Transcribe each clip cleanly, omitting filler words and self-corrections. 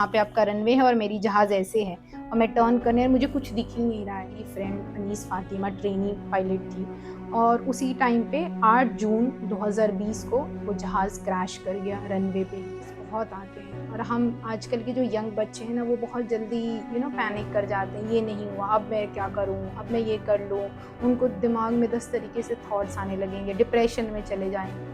यहाँ पे आपका रनवे है और मेरी जहाज़ ऐसे है और मैं टर्न करने और मुझे कुछ दिख ही नहीं रहा है। मेरी friend Anees Fatima trainee pilot थी और उसी टाइम पे 8 जून 2020 को वो जहाज़ क्रैश कर गया रनवे पे। बहुत आते हैं और हम आजकल के जो यंग बच्चे हैं ना, वो बहुत जल्दी पैनिक कर जाते हैं। ये नहीं हुआ, अब मैं क्या करूँ, अब मैं ये कर लूँ। उनको दिमाग में 10 तरीके से थॉट्स आने लगेंगे, डिप्रेशन में चले जाएंगे।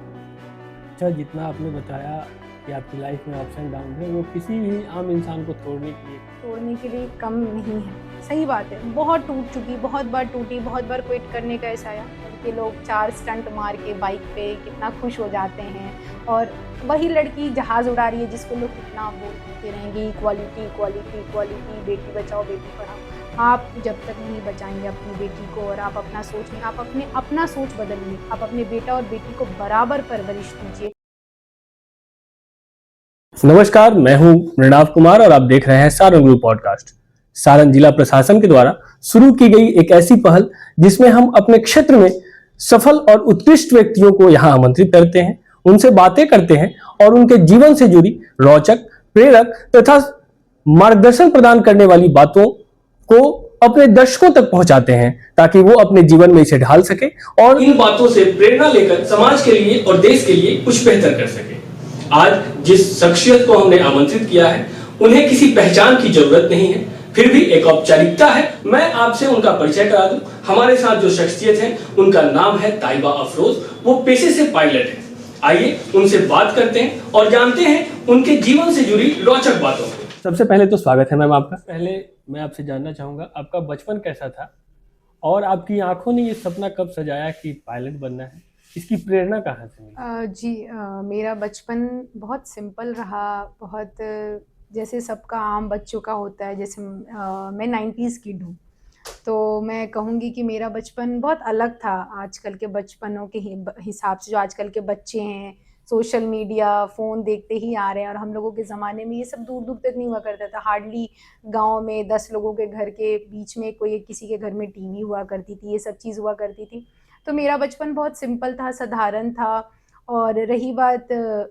अच्छा, जितना आपने बताया कि आपकी लाइफ में अप्स एंड डाउन है, वो किसी भी आम इंसान को तोड़ने के लिए कम नहीं है। सही बात है, बहुत टूट चुकी, बहुत बार टूटी, बहुत बार क्विट करने का ऐसा आया कि लोग 4 स्टंट मार के बाइक पे कितना खुश हो जाते हैं और वही लड़की जहाज़ उड़ा रही है जिसको लोग कितना बोलते रहेंगे equality equality equality, Beti Bachao Beti Padhao. आप जब तक नहीं बचाएंगे अपनी बेटी को और आप अपना सोच नहीं, आप अपना सोच बदलिए, आप अपने बेटा और बेटी को बराबर परवरिश दीजिए। नमस्कार, मैं हूं मृणाल कुमार और आप देख रहे हैं सारन ग्रुप पॉडकास्ट। सारन जिला प्रशासन के द्वारा शुरू की गई एक ऐसी पहल जिसमें हम अपने क्षेत्र में सफल और उत्कृष्ट व्यक्तियों को यहां आमंत्रित करते हैं, उनसे बातें करते हैं और उनके जीवन से जुड़ी रोचक, प्रेरक तथा मार्गदर्शन प्रदान करने वाली बातों को अपने दर्शकों तक पहुंचाते हैं ताकि वो अपने जीवन में इसे ढाल सके और इन बातों से प्रेरणा लेकर समाज के लिए और देश के लिए कुछ बेहतर कर सके। आज जिस शख्सियत को हमने आमंत्रित किया है, उन्हें किसी पहचान की जरूरत नहीं है, फिर भी एक औपचारिकता है। मैं आपसे उनका परिचय करा दूं। हमारे साथ जो शख्सियत है उनका नाम है ताइबा अफरोज। वो पेशे से पायलट है। आइए उनसे बात करते हैं और जानते हैं उनके जीवन से जुड़ी रोचक बातों को। सबसे पहले तो स्वागत है मैम आपका। पहले मैं आपसे जानना चाहूंगा आपका बचपन कैसा था और आपकी आंखों ने ये सपना कब सजाया कि पायलट बनना है? इसकी प्रेरणा कहाँ से मिली? मेरा बचपन बहुत सिंपल रहा, बहुत जैसे सबका आम बच्चों का होता है। जैसे मैं 90s किड हूँ, तो मैं कहूँगी कि मेरा बचपन बहुत अलग था आजकल के बचपनों के हिसाब से। जो आजकल के बच्चे हैं, सोशल मीडिया, फ़ोन देखते ही आ रहे हैं और हम लोगों के ज़माने में ये सब दूर दूर तक नहीं हुआ करता था। हार्डली गांव में 10 लोगों के घर के बीच में कोई किसी के घर में टीवी हुआ करती थी, ये सब चीज़ हुआ करती थी। तो मेरा बचपन बहुत सिंपल था, साधारण था। और रही बात,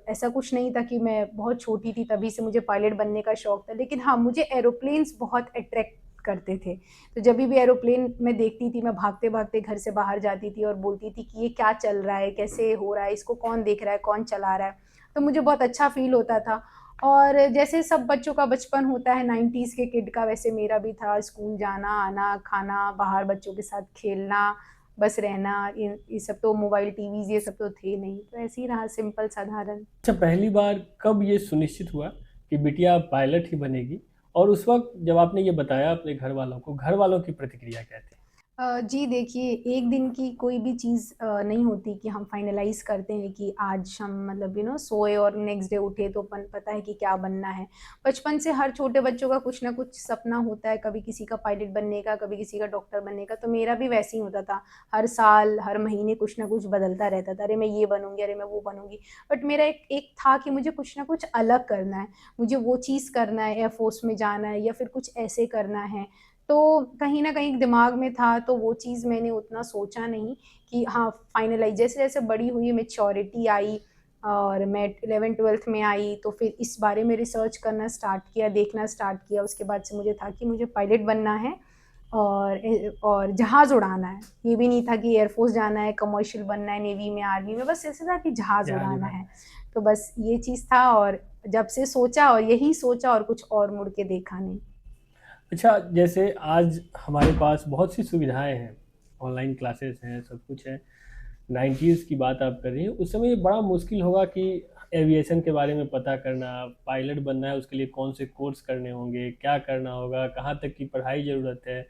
ऐसा कुछ नहीं था कि मैं बहुत छोटी थी तभी से मुझे पायलट बनने का शौक था, लेकिन हाँ, मुझे एरोप्लेन्स बहुत अट्रैक्ट करते थे। तो जब भी एरोप्लेन मैं देखती थी, मैं भागते भागते घर से बाहर जाती थी और बोलती थी कि ये क्या चल रहा है, कैसे हो रहा है, इसको कौन देख रहा है, कौन चला रहा है। तो मुझे बहुत अच्छा फील होता था। और जैसे सब बच्चों का बचपन होता है 90s के किड का, वैसे मेरा भी था। स्कूल जाना, आना, खाना, बाहर बच्चों के साथ खेलना, बस रहना। ये सब तो मोबाइल टीवीज ये सब तो थे नहीं, तो ऐसे ही रहा, सिंपल साधारण। अच्छा, पहली बार कब ये सुनिश्चित हुआ कि बिटिया पायलट ही बनेगी और उस वक्त जब आपने ये बताया अपने घर वालों को, घर वालों की प्रतिक्रिया क्या थी? जी देखिए, एक दिन की कोई भी चीज़ नहीं होती कि हम फाइनलाइज़ करते हैं कि आज हम मतलब सोए और नेक्स्ट डे उठे तो पता है कि क्या बनना है। बचपन से हर छोटे बच्चों का कुछ ना कुछ सपना होता है, कभी किसी का पायलट बनने का, कभी किसी का डॉक्टर बनने का। तो मेरा भी वैसे ही होता था। हर साल, हर महीने कुछ ना कुछ बदलता रहता था। अरे मैं ये बनूँगी, अरे मैं वो बनूँगी। बट मेरा एक एक था कि मुझे कुछ ना कुछ अलग करना है, मुझे वो चीज़ करना है, एयरफोर्स में जाना है या फिर कुछ ऐसे करना है। तो कहीं न कहीं दिमाग में था, तो वो चीज़ मैंने उतना सोचा नहीं कि हाँ, फाइनलाइज़। जैसे-जैसे बड़ी हुई, मैच्योरिटी आई और मैं 11th-12th में आई, तो फिर इस बारे में रिसर्च करना स्टार्ट किया, देखना स्टार्ट किया। उसके बाद से मुझे था कि मुझे पायलट बनना है और जहाज़ उड़ाना है। ये भी नहीं था कि एयरफोर्स जाना है, कमर्शियल बनना है, नेवी में, आर्मी में, बस ऐसे था कि जहाज़ जहाज उड़ाना उड़ाना है। है। तो बस ये चीज़ था और जब से सोचा और यही सोचा और कुछ और मुड़ के देखा नहीं। अच्छा, जैसे आज हमारे पास बहुत सी सुविधाएं हैं, ऑनलाइन क्लासेस हैं, सब कुछ है। 90s की बात आप कर रही हैं, उस समय ये बड़ा मुश्किल होगा कि एविएशन के बारे में पता करना, पायलट बनना है उसके लिए कौन से कोर्स करने होंगे, क्या करना होगा, कहाँ तक की पढ़ाई ज़रूरत है,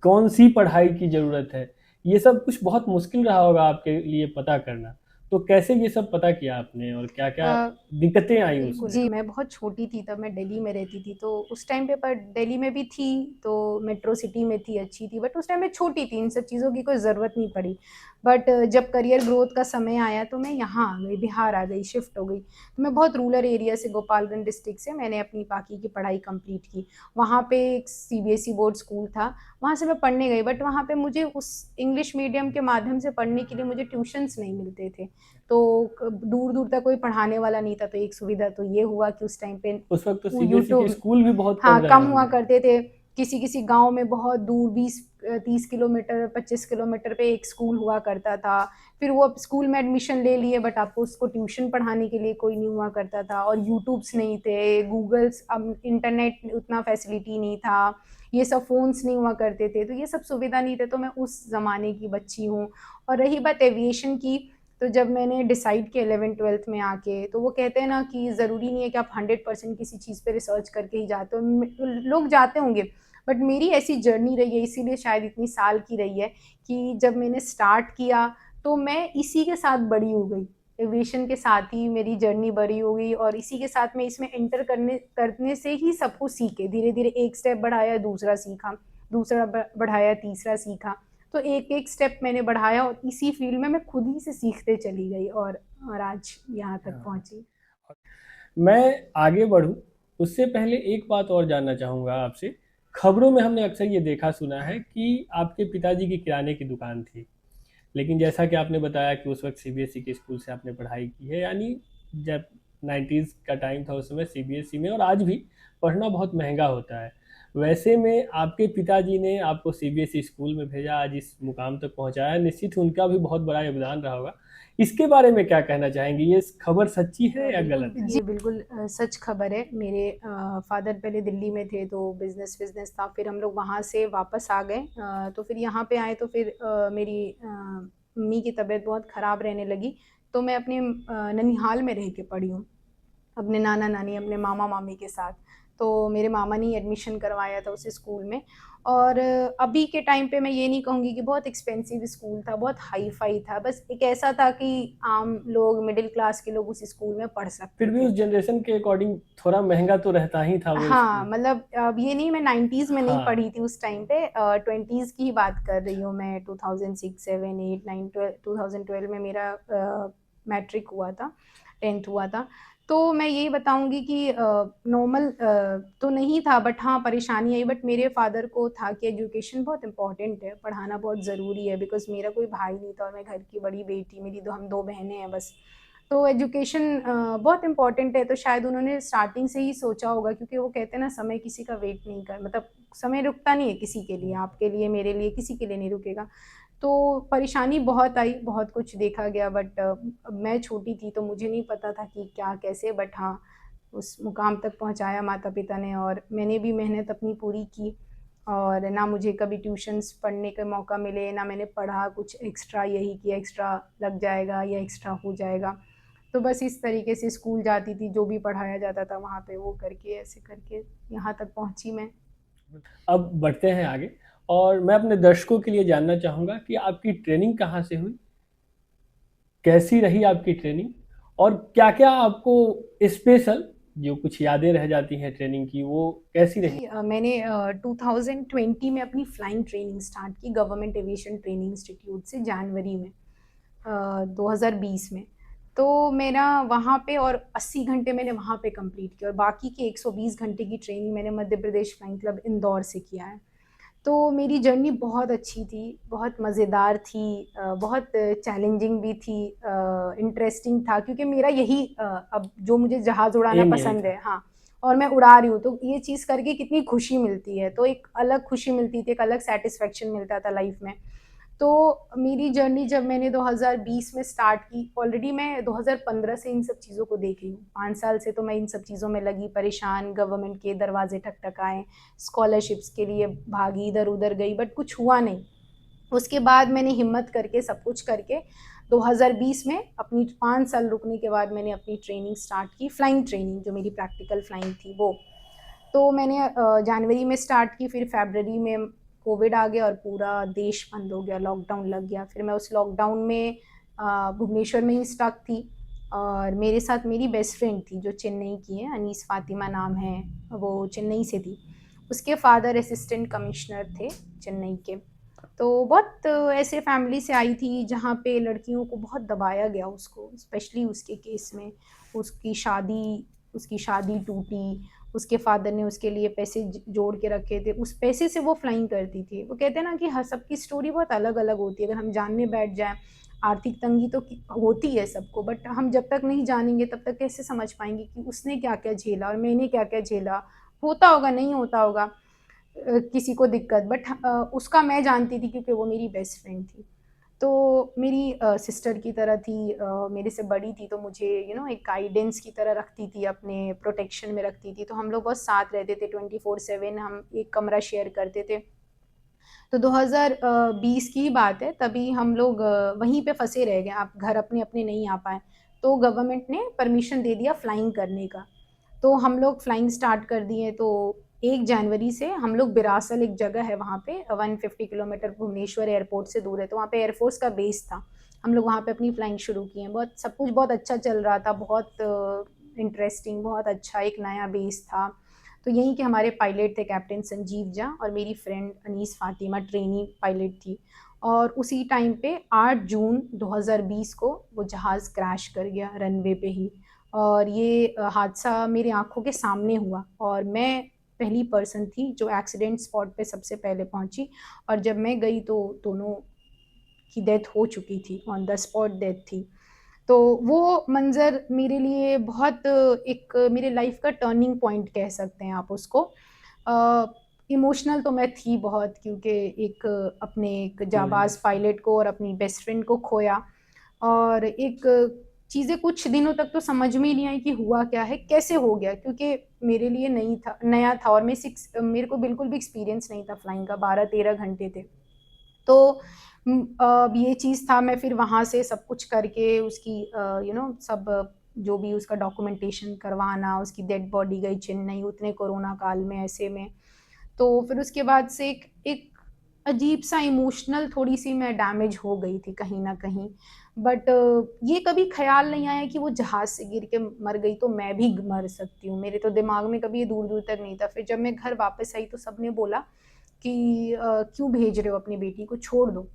कौन सी पढ़ाई की ज़रूरत है, ये सब कुछ बहुत मुश्किल रहा होगा आपके लिए पता करना। तो कैसे ये सब पता किया आपने और क्या क्या अ, दिक्कतें आई उसमें? जी, मैं बहुत छोटी थी तब, मैं दिल्ली में रहती थी, तो उस टाइम पे, पर दिल्ली में भी थी, तो मेट्रो सिटी में थी, अच्छी थी, बट उस टाइम मैं छोटी थी, इन सब चीज़ों की कोई ज़रूरत नहीं पड़ी। बट जब करियर ग्रोथ का समय आया तो मैं यहाँ आ गई, बिहार आ गई, शिफ्ट हो गई। तो मैं बहुत रूरल एरिया से, गोपालगंज डिस्ट्रिक्ट से मैंने अपनी बाकी की पढ़ाई कंप्लीट की। वहाँ पे एक सीबीएसई बोर्ड स्कूल था, वहाँ से मैं पढ़ने गई, बट वहाँ पे मुझे उस इंग्लिश मीडियम के माध्यम से पढ़ने के लिए मुझे ट्यूशन्स नहीं मिलते थे। तो दूर दूर तक कोई पढ़ाने वाला नहीं था, तो एक सुविधा तो ये हुआ कि उस टाइम पे उस वक्त तो सीबीएसई के यूट्यूब, स्कूल भी बहुत कम हाँ, रहे कम हुआ होंगे। करते थे। किसी-किसी गाँव में बहुत दूर 20-30 किलोमीटर, 25 किलोमीटर पे एक स्कूल हुआ करता था। फिर वो स्कूल में एडमिशन ले लिए, बट आपको उसको ट्यूशन पढ़ाने के लिए कोई नहीं हुआ करता था, और यूट्यूब्स नहीं थे, गूगल्स, अब इंटरनेट उतना फैसिलिटी नहीं था, ये सब फ़ोन्स नहीं हुआ करते थे, तो ये सब सुविधा नहीं थे, तो मैं उस ज़माने की बच्ची हूँ। और रही बात एविएशन की, तो जब मैंने डिसाइड किया 11th-12th में आके, तो वो कहते हैं ना कि ज़रूरी नहीं है कि आप 100% किसी चीज़ पे रिसर्च करके ही जाते हो। लोग जाते होंगे, बट मेरी ऐसी जर्नी रही है, इसीलिए शायद इतनी साल की रही है कि जब मैंने स्टार्ट किया तो मैं इसी के साथ बड़ी हो गई। एविएशन के साथ ही मेरी जर्नी बड़ी हो गई, और इसी के साथ मैं इसमें एंटर करने करने से ही सब कुछ सीखे। धीरे-धीरे एक स्टेप बढ़ाया, दूसरा सीखा, दूसरा बढ़ाया, तीसरा सीखा। तो एक-एक स्टेप मैंने बढ़ाया, और इसी फील्ड में मैं खुद ही से सीखते चली गई, और आज यहाँ तक हाँ। पहुँची। मैं आगे बढ़ूं उससे पहले एक बात और जानना चाहूँगा आपसे। खबरों में हमने अक्सर ये देखा सुना है कि आपके पिताजी की किराने की दुकान थी, लेकिन जैसा कि आपने बताया कि उस वक्त सीबीएसई के स्कूल से आपने पढ़ाई की है, यानी जब 90s का टाइम था उस समय सीबीएसई में, और आज भी पढ़ना बहुत महंगा होता है। वैसे में आपके पिताजी ने आपको सीबीएसई स्कूल में भेजा, आज इस मुकाम तक पहुंचाया, निश्चित ही उनका भी बहुत बड़ा योगदान रहा होगा। इसके बारे में क्या कहना चाहेंगी? ये खबर सच्ची है या बिल्कुल, गलत है? जी बिल्कुल, सच खबर है। मेरे फ़ादर पहले दिल्ली में थे, तो बिज़नेस-विज़नेस था, फिर हम लोग वहाँ से वापस आ गए। तो फिर यहाँ पे आए, तो फिर मेरी मम्मी की तबीयत बहुत ख़राब रहने लगी, तो मैं अपने ननिहाल में रह के पढ़ी हूँ। अपने नाना-नानी, अपने मामा-मामी के साथ। तो मेरे मामा ने ही एडमिशन करवाया था उस स्कूल में, और अभी के टाइम पे मैं ये नहीं कहूँगी कि बहुत एक्सपेंसिव स्कूल था, बहुत हाई-फ़ाई था, बस एक ऐसा था कि आम लोग, मिडिल क्लास के लोग उस स्कूल में पढ़ फिर सकते भी थे। उस जनरेशन के अकॉर्डिंग थोड़ा महंगा तो रहता ही था वो हाँ, स्कूल। मतलब अब ये नहीं, मैं 90s में नहीं हाँ। पढ़ी थी उस टाइम पे, 20s की ही बात कर रही हूँ मैं। 2006, 7, 8, 9, 12, 2012 में मेरा मैट्रिक हुआ था, 10th हुआ था। तो मैं यही बताऊँगी कि नॉर्मल तो नहीं था, बट हाँ, परेशानी आई, बट मेरे फादर को था कि एजुकेशन बहुत इम्पोर्टेंट है, पढ़ाना बहुत ज़रूरी है, बिकॉज़ मेरा कोई भाई नहीं था, और मैं घर की बड़ी बेटी, हम 2 बहनें हैं बस। तो एजुकेशन बहुत इम्पोर्टेंट है, तो शायद उन्होंने स्टार्टिंग से ही सोचा होगा, क्योंकि वो कहते हैं ना, समय किसी का वेट नहीं कर, मतलब समय रुकता नहीं है किसी के लिए, आपके लिए, मेरे लिए, किसी के लिए नहीं रुकेगा। तो परेशानी बहुत आई, बहुत कुछ देखा गया, बट मैं छोटी थी तो मुझे नहीं पता था कि क्या कैसे, बट हाँ, उस मुकाम तक पहुँचाया माता-पिता ने, और मैंने भी मेहनत अपनी पूरी की, और ना मुझे कभी ट्यूशन्स पढ़ने का मौका मिले, ना मैंने पढ़ा कुछ एक्स्ट्रा, यही कि एक्स्ट्रा लग जाएगा या एक्स्ट्रा हो जाएगा। तो बस इस तरीके से स्कूल जाती थी, जो भी पढ़ाया जाता था वहाँ पे वो करके, ऐसे करके यहाँ तक पहुँची मैं। अब बढ़ते हैं आगे, और मैं अपने दर्शकों के लिए जानना चाहूँगा कि आपकी ट्रेनिंग कहाँ से हुई? कैसी रही आपकी ट्रेनिंग? और क्या-क्या आपको स्पेशल जो कुछ यादें रह जाती हैं ट्रेनिंग की, वो कैसी रही? जी, मैंने 2020 में अपनी फ्लाइंग ट्रेनिंग स्टार्ट की गवर्नमेंट एविएशन ट्रेनिंग इंस्टीट्यूट से, जनवरी में, 2020 में। तो मेरा वहाँ पे, और 80 घंटे मैंने वहाँ पे कंप्लीट किए, और बाकी के 120 घंटे की ट्रेनिंग मैंने मध्य प्रदेश फ्लाइंग क्लब इंदौर से किया है। तो मेरी जर्नी बहुत अच्छी थी, बहुत मज़ेदार थी, बहुत चैलेंजिंग भी थी, इंटरेस्टिंग था, क्योंकि मेरा यही अब जो मुझे जहाज़ उड़ाना एम यही पसंद था। है, हाँ, और मैं उड़ा रही हूँ, तो ये चीज़ करके कितनी खुशी मिलती है, तो एक अलग खुशी मिलती थी, एक अलग सैटिस्फैक्शन मिलता था लाइफ़ में। तो मेरी जर्नी जब मैंने 2020 में स्टार्ट की, ऑलरेडी मैं 2015 से इन सब चीज़ों को देख रही हूँ। 5 साल से तो मैं इन सब चीज़ों में लगी, परेशान, गवर्नमेंट के दरवाजे ठकठकाए, स्कॉलरशिप्स के लिए भागी, इधर-उधर गई, बट कुछ हुआ नहीं। उसके बाद मैंने हिम्मत करके, सब कुछ करके, 2020 में अपनी 5 साल रुकने के बाद मैंने अपनी ट्रेनिंग स्टार्ट की, फ्लाइंग ट्रेनिंग, जो मेरी प्रैक्टिकल फ्लाइंग थी वो। तो मैंने जनवरी में स्टार्ट की, फिर फरवरी में कोविड आ गया और पूरा देश बंद हो गया, लॉकडाउन लग गया। फिर मैं उस लॉकडाउन में भुवनेश्वर में ही स्टक थी, और मेरे साथ मेरी बेस्ट फ्रेंड थी जो चेन्नई की है, अनीस फ़ातिमा नाम है, वो चेन्नई से थी। उसके फादर असिस्टेंट कमिश्नर थे चेन्नई के। तो बहुत ऐसे फैमिली से आई थी जहाँ पे लड़कियों को बहुत दबाया गया, उसको स्पेशली उसके केस में। उसकी शादी उसकी शादी टूटी, उसके फादर ने उसके लिए पैसे जोड़ के रखे थे, उस पैसे से वो फ्लाइंग करती थी। वो कहते हैं ना कि हर सबकी स्टोरी बहुत अलग अलग होती है, अगर हम जानने बैठ जाएं, आर्थिक तंगी तो होती है सबको, बट हम जब तक नहीं जानेंगे तब तक कैसे समझ पाएंगे कि उसने क्या क्या झेला और मैंने क्या क्या झेला। होता होगा, नहीं होता होगा किसी को दिक्कत, बट उसका मैं जानती थी क्योंकि वो मेरी बेस्ट फ्रेंड थी। तो मेरी सिस्टर की तरह थी, मेरे से बड़ी थी, तो मुझे एक गाइडेंस की तरह रखती थी, अपने प्रोटेक्शन में रखती थी। तो हम लोग बहुत साथ रहते थे 24/7, हम एक कमरा शेयर करते थे। तो 2020 की बात है, तभी हम लोग वहीं पे फंसे रह गए, आप घर अपने अपने नहीं आ पाए। तो गवर्नमेंट ने परमिशन दे दिया फ्लाइंग करने का, तो हम लोग फ्लाइंग स्टार्ट कर दिए। तो 1 जनवरी से हम लोग बिरासल, एक जगह है वहाँ पे, 150 किलोमीटर भुवनेश्वर एयरपोर्ट से दूर है, तो वहाँ पे एयरफोर्स का बेस था। हम लोग वहाँ पे अपनी फ्लाइंग शुरू किए। बहुत सब कुछ बहुत अच्छा चल रहा था, बहुत इंटरेस्टिंग, बहुत अच्छा, एक नया बेस था। तो यहीं के हमारे पायलट थे कैप्टन संजीव झा, और मेरी friend Anees Fatima trainee pilot थी। और उसी टाइम पे 8 जून 2020 को वो जहाज़ क्रैश कर गया रनवे पे ही। और ये हादसा मेरी आंखों के सामने हुआ, और मैं पहली पर्सन थी जो एक्सीडेंट स्पॉट पे सबसे पहले पहुंची। और जब मैं गई तो दोनों की डेथ हो चुकी थी, ऑन द स्पॉट डेथ थी। तो वो मंज़र मेरे लिए बहुत एक मेरे लाइफ का टर्निंग पॉइंट कह सकते हैं आप उसको। इमोशनल तो मैं थी बहुत, क्योंकि एक अपने एक जाबाज़ पायलट को और अपनी बेस्ट फ्रेंड को खोया। और एक चीज़ें कुछ दिनों तक तो समझ में ही नहीं आई कि हुआ क्या है, कैसे हो गया, क्योंकि मेरे लिए नहीं था, नया था, और मेरे को बिल्कुल भी एक्सपीरियंस नहीं था फ्लाइंग का, 12-13 घंटे थे। तो ये चीज़ था, मैं फिर वहाँ से सब कुछ करके उसकी सब जो भी उसका डॉक्यूमेंटेशन करवाना, उसकी डेड बॉडी गई चेन्नई उतने कोरोना काल में, ऐसे में। तो फिर उसके बाद से एक अजीब सा इमोशनल थोड़ी सी मैं डैमेज हो गई थी कहीं ना कहीं। बट ये कभी ख्याल नहीं आया कि वो जहाज़ से गिर के मर गई तो मैं भी मर सकती हूँ, मेरे तो दिमाग में कभी ये दूर दूर तक नहीं था। फिर जब मैं घर वापस आई तो सबने बोला कि क्यों भेज रहे हो अपनी बेटी को, छोड़ दो।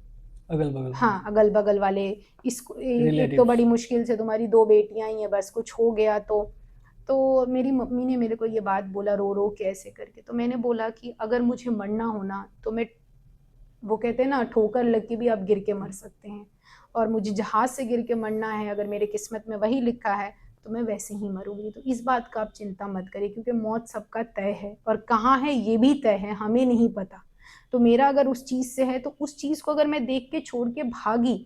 अगल बगल हाँ, अगल-बगल वाले, इसको एक तो रिलेटिव्स। बड़ी मुश्किल से तुम्हारी 2 बेटियाँ ही हैं, बस कुछ हो गया तो। तो मेरी मम्मी ने मेरे को ये बात बोला रो-रो के ऐसे करके, तो मैंने बोला कि अगर मुझे मरना हो ना, तो मैं, वो कहते हैं ना, ठोकर लग के भी आप गिर के मर सकते हैं, और मुझे जहाज़ से गिर के मरना है, अगर मेरे किस्मत में वही लिखा है, तो मैं वैसे ही मरूँगी। तो इस बात का आप चिंता मत करिए, क्योंकि मौत सबका तय है, और कहाँ है ये भी तय है, हमें नहीं पता। तो मेरा अगर उस चीज़ से है, तो उस चीज़ को अगर मैं देख के छोड़ के भागी,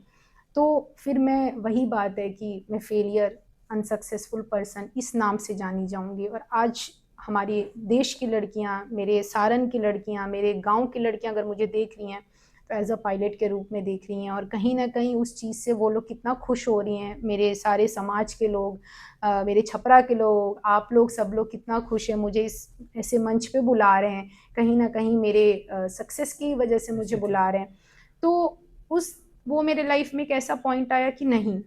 तो फिर मैं, वही बात है कि मैं फेलियर, अनसक्सेसफुल पर्सन इस नाम से जानी जाऊँगी। और आज हमारे देश की लड़कियाँ, मेरे सारन की लड़कियाँ, मेरे गाँव की लड़कियाँ अगर मुझे देख रही हैं, तो एज़ अ पायलट के रूप में देख रही हैं, और कहीं न कहीं उस चीज़ से वो लोग कितना खुश हो रही हैं। मेरे सारे समाज के लोग, मेरे छपरा के लोग, आप लोग, सब लोग कितना खुश हैं, मुझे इस ऐसे मंच पे बुला रहे हैं। कहीं न कहीं मेरे सक्सेस की वजह से मुझे बुला रहे हैं। तो उस वो मेरे लाइफ में एक ऐसा पॉइंट आया कि नहीं,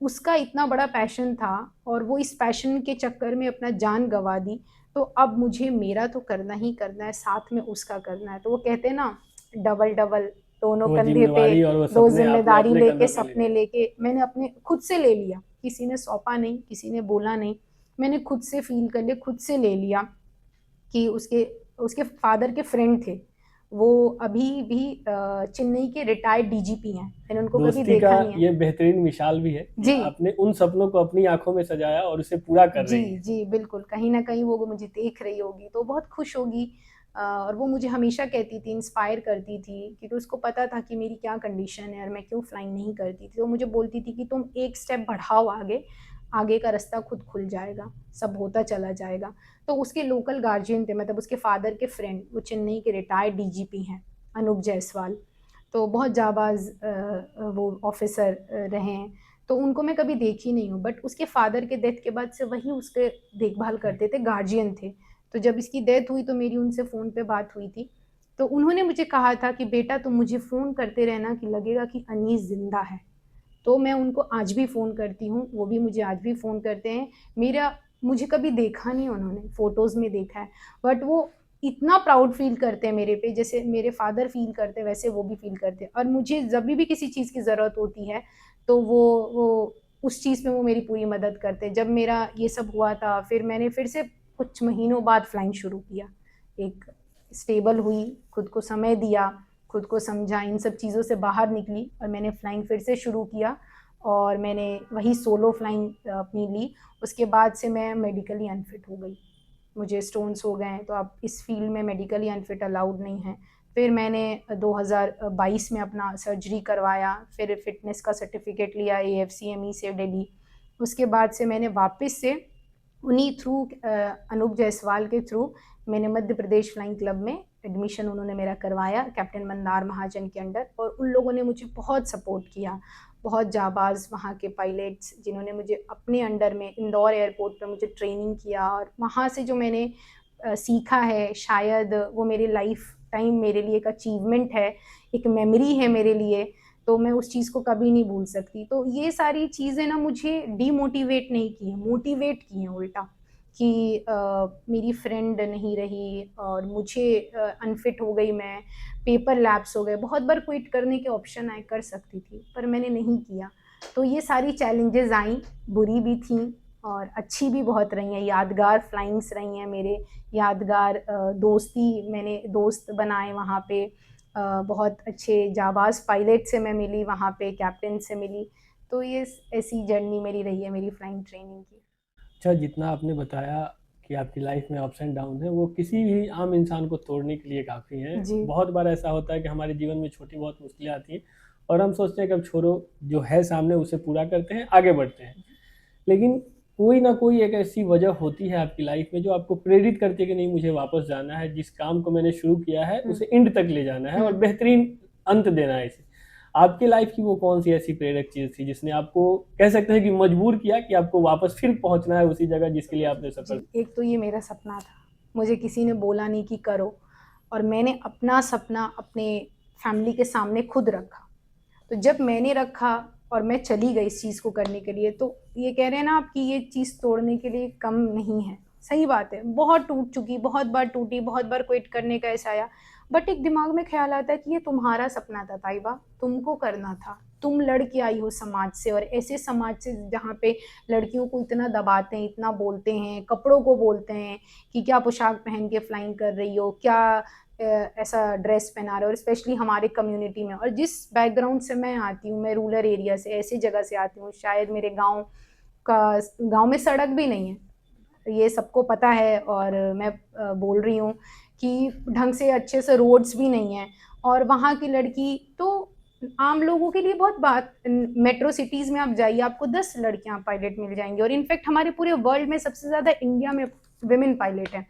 उसका इतना बड़ा पैशन था, और वो इस पैशन के चक्कर में अपना जान गँवा दी, तो अब मुझे मेरा तो करना ही करना है, साथ में उसका करना है। तो वो कहते हैं ना, डबल-डबल, दोनों वो कंधे पे जिम्मेवारी और वो 2 सपने आपने ज़िम्मेदारी अपने लेके, कंधों पे ले सपने लिए। लेके मैंने अपने खुद से ले लिया। किसी ने सौंपा नहीं, किसी ने बोला नहीं, मैंने खुद से फ़ील कर लिया, खुद से ले लिया। कि उसके उसके फ़ादर के फ्रेंड थे। वो अभी भी चेन्नई के रिटायर्ड डीजीपी हैं। मैंने उनको कभी दोस्ती का देखा नहीं है। ये बेहतरीन मिसाल भी है कि जी। आपने उन सपनों को अपनी आंखों में सजाया और उसे पूरा कर जी, रही हैं। जी, बिल्कुल। कहीं न कहीं वो मुझे देख रही होगी, तो बहुत खुश होगी। और वो मुझे हमेशा कहती थी, इंस्पायर करती थी, क्योंकि उसको पता था कि मेरी क्या कंडीशन है और मैं क्यों फ्लाइंग नहीं करती थी। तो मुझे बोलती थी कि तुम एक स्टेप बढ़ाओ आगे, आगे का रास्ता खुद खुल जाएगा, सब होता चला जाएगा। तो उसके लोकल गार्जियन थे, मतलब उसके फादर के फ्रेंड, वो चेन्नई के रिटायर्ड डीजीपी हैं, अनूप जायसवाल। तो बहुत जाबाज़ वो ऑफ़िसर रहे हैं। तो उनको मैं कभी देखी नहीं हूँ, बट उसके फादर के डेथ के बाद से वही उसके देखभाल करते थे, गार्जियन थे। तो जब इसकी डेथ हुई तो मेरी उनसे फ़ोन पे बात हुई थी। तो उन्होंने मुझे कहा था कि बेटा तुम मुझे फ़ोन करते रहना कि लगेगा कि अनीस ज़िंदा है। तो मैं उनको आज भी फ़ोन करती हूँ, वो भी मुझे आज भी फ़ोन करते हैं। मेरा मुझे कभी देखा नहीं उन्होंने, फ़ोटोज़ में देखा है, बट वो इतना प्राउड फ़ील करते हैं मेरे पे, जैसे मेरे फ़ादर फ़ील करते हैं वैसे वो भी फ़ील करते हैं। और मुझे जभी भी किसी चीज़ की ज़रूरत होती है, तो वो उस चीज़ में वो मेरी पूरी मदद करते हैं। जब मेरा ये सब हुआ था, फिर मैंने फिर से कुछ महीनों बाद फ्लाइंग शुरू किया। एक स्टेबल हुई, खुद को समय दिया, खुद को समझा, इन सब चीज़ों से बाहर निकली और मैंने फ़्लाइंग फिर से शुरू किया और मैंने वही सोलो फ़्लाइंग अपनी ली। उसके बाद से मैं मेडिकली अनफिट हो गई। मुझे स्टोन्स हो गए हैं, तो अब इस फ़ील्ड में मेडिकली अनफिट अलाउड नहीं है। फिर मैंने 2022 में अपना सर्जरी करवाया, फिर फ़िटनेस का सर्टिफ़िकेट लिया AFCME से दिल्ली। उसके बाद से मैंने वापस से उन्हीं थ्रू अनूप जायसवाल के थ्रू मैंने मध्य प्रदेश फ्लाइंग क्लब में एडमिशन उन्होंने मेरा करवाया कैप्टन मंदार महाजन के अंडर, और उन लोगों ने मुझे बहुत सपोर्ट किया। बहुत जाबाज़ वहाँ के पायलट्स जिन्होंने मुझे अपने अंडर में इंदौर एयरपोर्ट पे मुझे ट्रेनिंग किया, और वहाँ से जो मैंने सीखा है, शायद वो मेरे लाइफ टाइम मेरे लिए एक अचीवमेंट है, एक मेमोरी है मेरे लिए, तो मैं उस चीज़ को कभी नहीं भूल सकती। तो ये सारी चीज़ें ना मुझे डीमोटिवेट नहीं की हैं, मोटिवेट की हैं उल्टा, कि मेरी फ्रेंड नहीं रही और मुझे अनफिट हो गई मैं, पेपर लैप्स हो गए। बहुत बार क्विट करने के ऑप्शन आए, कर सकती थी, पर मैंने नहीं किया। तो ये सारी चैलेंजेस आईं, बुरी भी थीं और अच्छी भी बहुत रही हैं, यादगार फ्लाइंग्स रही हैं मेरे, यादगार दोस्ती, मैंने दोस्त बनाए वहाँ पे, बहुत अच्छे जाबाज़ पायलट से मैं मिली वहाँ पे, कैप्टन से मिली। तो ये ऐसी जर्नी मेरी रही है मेरी फ्लाइंग ट्रेनिंग की। अच्छा, जितना आपने बताया कि आपकी लाइफ में अप्स एंड डाउन है, वो किसी भी आम इंसान को तोड़ने के लिए काफ़ी हैं। जी। बहुत बार ऐसा होता है कि हमारे जीवन में छोटी बहुत मुश्किलें आती हैं और हम सोचते हैं कि अब छोड़ो, जो है सामने उसे पूरा करते हैं, आगे बढ़ते हैं। लेकिन कोई ना कोई एक ऐसी वजह होती है आपकी लाइफ में जो आपको प्रेरित करती है कि नहीं, मुझे वापस जाना है, जिस काम को मैंने शुरू किया है उसे एंड तक ले जाना है और बेहतरीन अंत देना है इसे। आपकी लाइफ की वो कौन सी ऐसी प्रेरक चीज़ थी जिसने आपको, कह सकते हैं कि मजबूर किया कि आपको वापस फिर पहुंचना है उसी जगह जिसके लिए आपने सफर। जी, एक तो ये मेरा सपना था, मुझे किसी ने बोला नहीं कि करो, और मैंने अपना सपना अपने फैमिली के सामने खुद रखा। तो जब मैंने रखा और मैं चली गई इस चीज़ को करने के लिए, तो ये कह रहे हैं ना आप कि ये चीज़ तोड़ने के लिए कम नहीं है, सही बात है, बहुत टूट चुकी, बहुत बार टूटी, बहुत बार क्विट करने का ऐसा आया, बट एक दिमाग में ख्याल आता है कि ये तुम्हारा सपना था ताइबा, तुमको करना था, तुम लड़की आई हो समाज से, और ऐसे समाज से जहाँ पे लड़कियों को इतना दबाते हैं, इतना बोलते हैं, कपड़ों को बोलते हैं कि क्या पोशाक पहन के फ्लाइंग कर रही हो, क्या ऐसा ड्रेस पहना रहे हो, और स्पेशली हमारे कम्युनिटी में, और जिस बैकग्राउंड से मैं आती हूँ, मैं रूरल एरिया से, ऐसी जगह से आती हूँ, शायद मेरे गांव में सड़क भी नहीं है, ये सबको पता है, और मैं बोल रही हूँ कि ढंग से अच्छे से रोड्स भी नहीं है, और वहाँ की लड़की तो आम लोगों के लिए बहुत बात, मेट्रो सिटीज़ में आप जाइए, आपको 10 लड़कियाँ पायलट मिल जाएंगी, और इनफैक्ट हमारे पूरे वर्ल्ड में सबसे ज़्यादा इंडिया में विमेन पायलट हैं।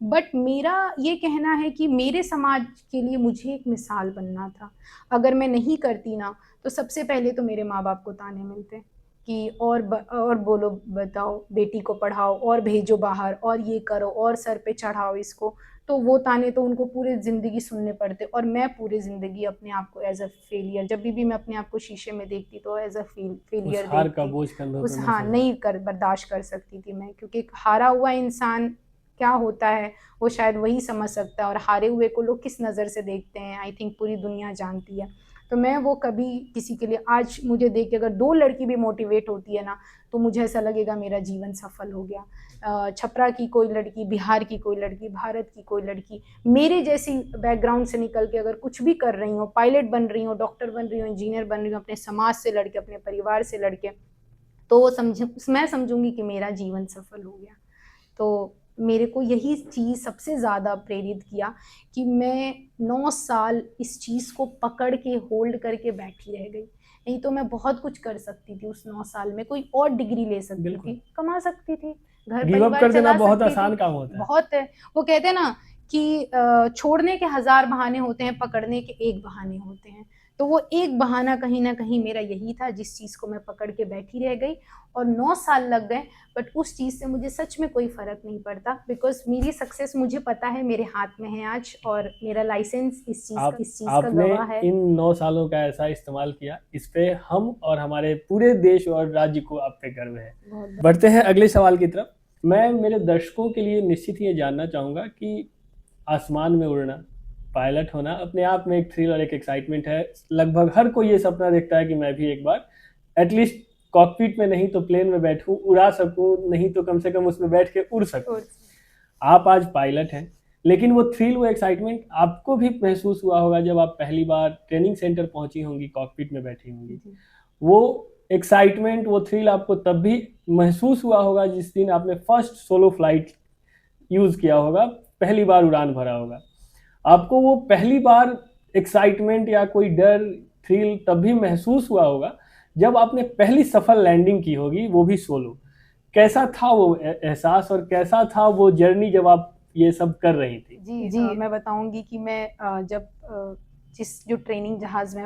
बट मेरा ये कहना है कि मेरे समाज के लिए मुझे एक मिसाल बनना था। अगर मैं नहीं करती ना, तो सबसे पहले तो मेरे माँ बाप को ताने मिलते कि और बोलो, बताओ, बेटी को पढ़ाओ और भेजो बाहर और ये करो और सर पे चढ़ाओ इसको। तो वो ताने तो उनको पूरी ज़िंदगी सुनने पड़ते, और मैं पूरी ज़िंदगी अपने आप को एज अ फेलियर, जब भी मैं अपने आप को शीशे में देखती तो एज अ उस फेलियर हार का देखती। बोझ कंधों उस पे हाँ महसूस नहीं कर बर्दाश्त कर सकती थी मैं, क्योंकि एक हारा हुआ इंसान क्या होता है वो शायद वही समझ सकता है, और हारे हुए को लोग किस नज़र से देखते हैं आई थिंक पूरी दुनिया जानती है। तो मैं वो कभी किसी के लिए, आज मुझे देख के अगर 2 लड़की भी मोटिवेट होती है ना, तो मुझे ऐसा लगेगा मेरा जीवन सफल हो गया। छपरा की कोई लड़की, बिहार की कोई लड़की, भारत की कोई लड़की मेरे जैसी बैकग्राउंड से निकल के अगर कुछ भी कर रही हो, पायलट बन रही हो, डॉक्टर बन रही हो, इंजीनियर बन रही हो, अपने समाज से लड़के, अपने परिवार से लड़के, तो मैं समझूंगी कि मेरा जीवन सफल हो गया। तो मेरे को यही चीज़ सबसे ज़्यादा प्रेरित किया कि मैं 9 साल इस चीज़ को पकड़ के होल्ड करके बैठी रह गई। नहीं तो मैं बहुत कुछ कर सकती थी उस 9 साल में, कोई और डिग्री ले सकती बिल्कुल। थी, कमा सकती थी, घर गिव अप परिवार कर देना चला बहुत सकती आसान थी। काम होता है। बहुत है, वो कहते हैं ना कि छोड़ने के 1000 बहाने होते हैं, पकड़ने के एक बहाने होते हैं। तो वो एक बहाना कहीं न कहीं मेरा यही था, जिस चीज़ को मैं पकड़ के बैठी रह गई, और 9 साल लग गए, बट उस चीज़ से मुझे सच में कोई फ़र्क नहीं पड़ता, बिकॉज़ मेरी सक्सेस मुझे पता है मेरे हाथ में है आज, और मेरा लाइसेंस इस चीज़ का आपने गवाह है। इन 9 सालों का ऐसा इस्तेमाल किया, इस पे हम और हमारे पूरे देश और राज्य को आप पे गर्व है। बहुत बढ़ते हैं अगले सवाल की तरफ। मैं मेरे दर्शकों के लिए निश्चित ये जानना चाहूँगा कि आसमान में उड़ना, पायलट होना अपने आप में एक थ्रिल और एक एक्साइटमेंट है। लगभग हर कोई ये सपना देखता है कि मैं भी एक बार एटलीस्ट कॉकपिट में नहीं तो प्लेन में बैठूं, उड़ा सकूं, नहीं तो कम से कम उसमें बैठ के उड़ सकूं। और आप आज पायलट हैं, लेकिन वो थ्रिल, वो एक्साइटमेंट आपको भी महसूस हुआ होगा जब आप पहली बार ट्रेनिंग सेंटर पहुंची होंगी, कॉकपिट में बैठी होंगी। वो एक्साइटमेंट, वो थ्रिल आपको तब भी महसूस हुआ होगा जिस दिन आपने फर्स्ट सोलो फ्लाइट यूज किया होगा, पहली बार उड़ान भरा होगा। आपको वो पहली बार एक्साइटमेंट या कोई डर, थ्रिल तब भी महसूस हुआ होगा जब आपने पहली सफल लैंडिंग की होगी, वो भी सोलो। कैसा था वो एहसास और कैसा था वो जर्नी जब आप ये सब कर रही थी? जी, मैं बताऊंगी कि मैं जब जिस जो ट्रेनिंग जहाज में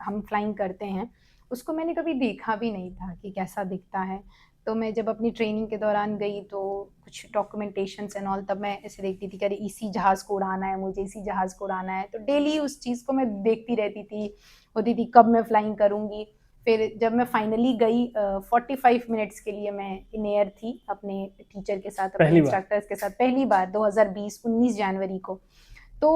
हम फ्लाइंग करते हैं, उसको मैंने कभी देखा भी नहीं था कि कैसा दिखता है। तो मैं जब अपनी ट्रेनिंग के दौरान गई तो कुछ डॉक्यूमेंटेशंस एंड ऑल, तब मैं ऐसे देखती थी कि अरे इसी जहाज़ को उड़ाना है मुझे, इसी जहाज़ को उड़ाना है। तो डेली उस चीज़ को मैं देखती रहती थी, होती थी कब मैं फ्लाइंग करूँगी। फिर जब मैं फाइनली गई 45 मिनट्स के लिए मैं इन एयर थी अपने टीचर के साथ, अपने पहली बार? इंस्ट्रक्टर्स के साथ, पहली बार 2020 19 जनवरी को। तो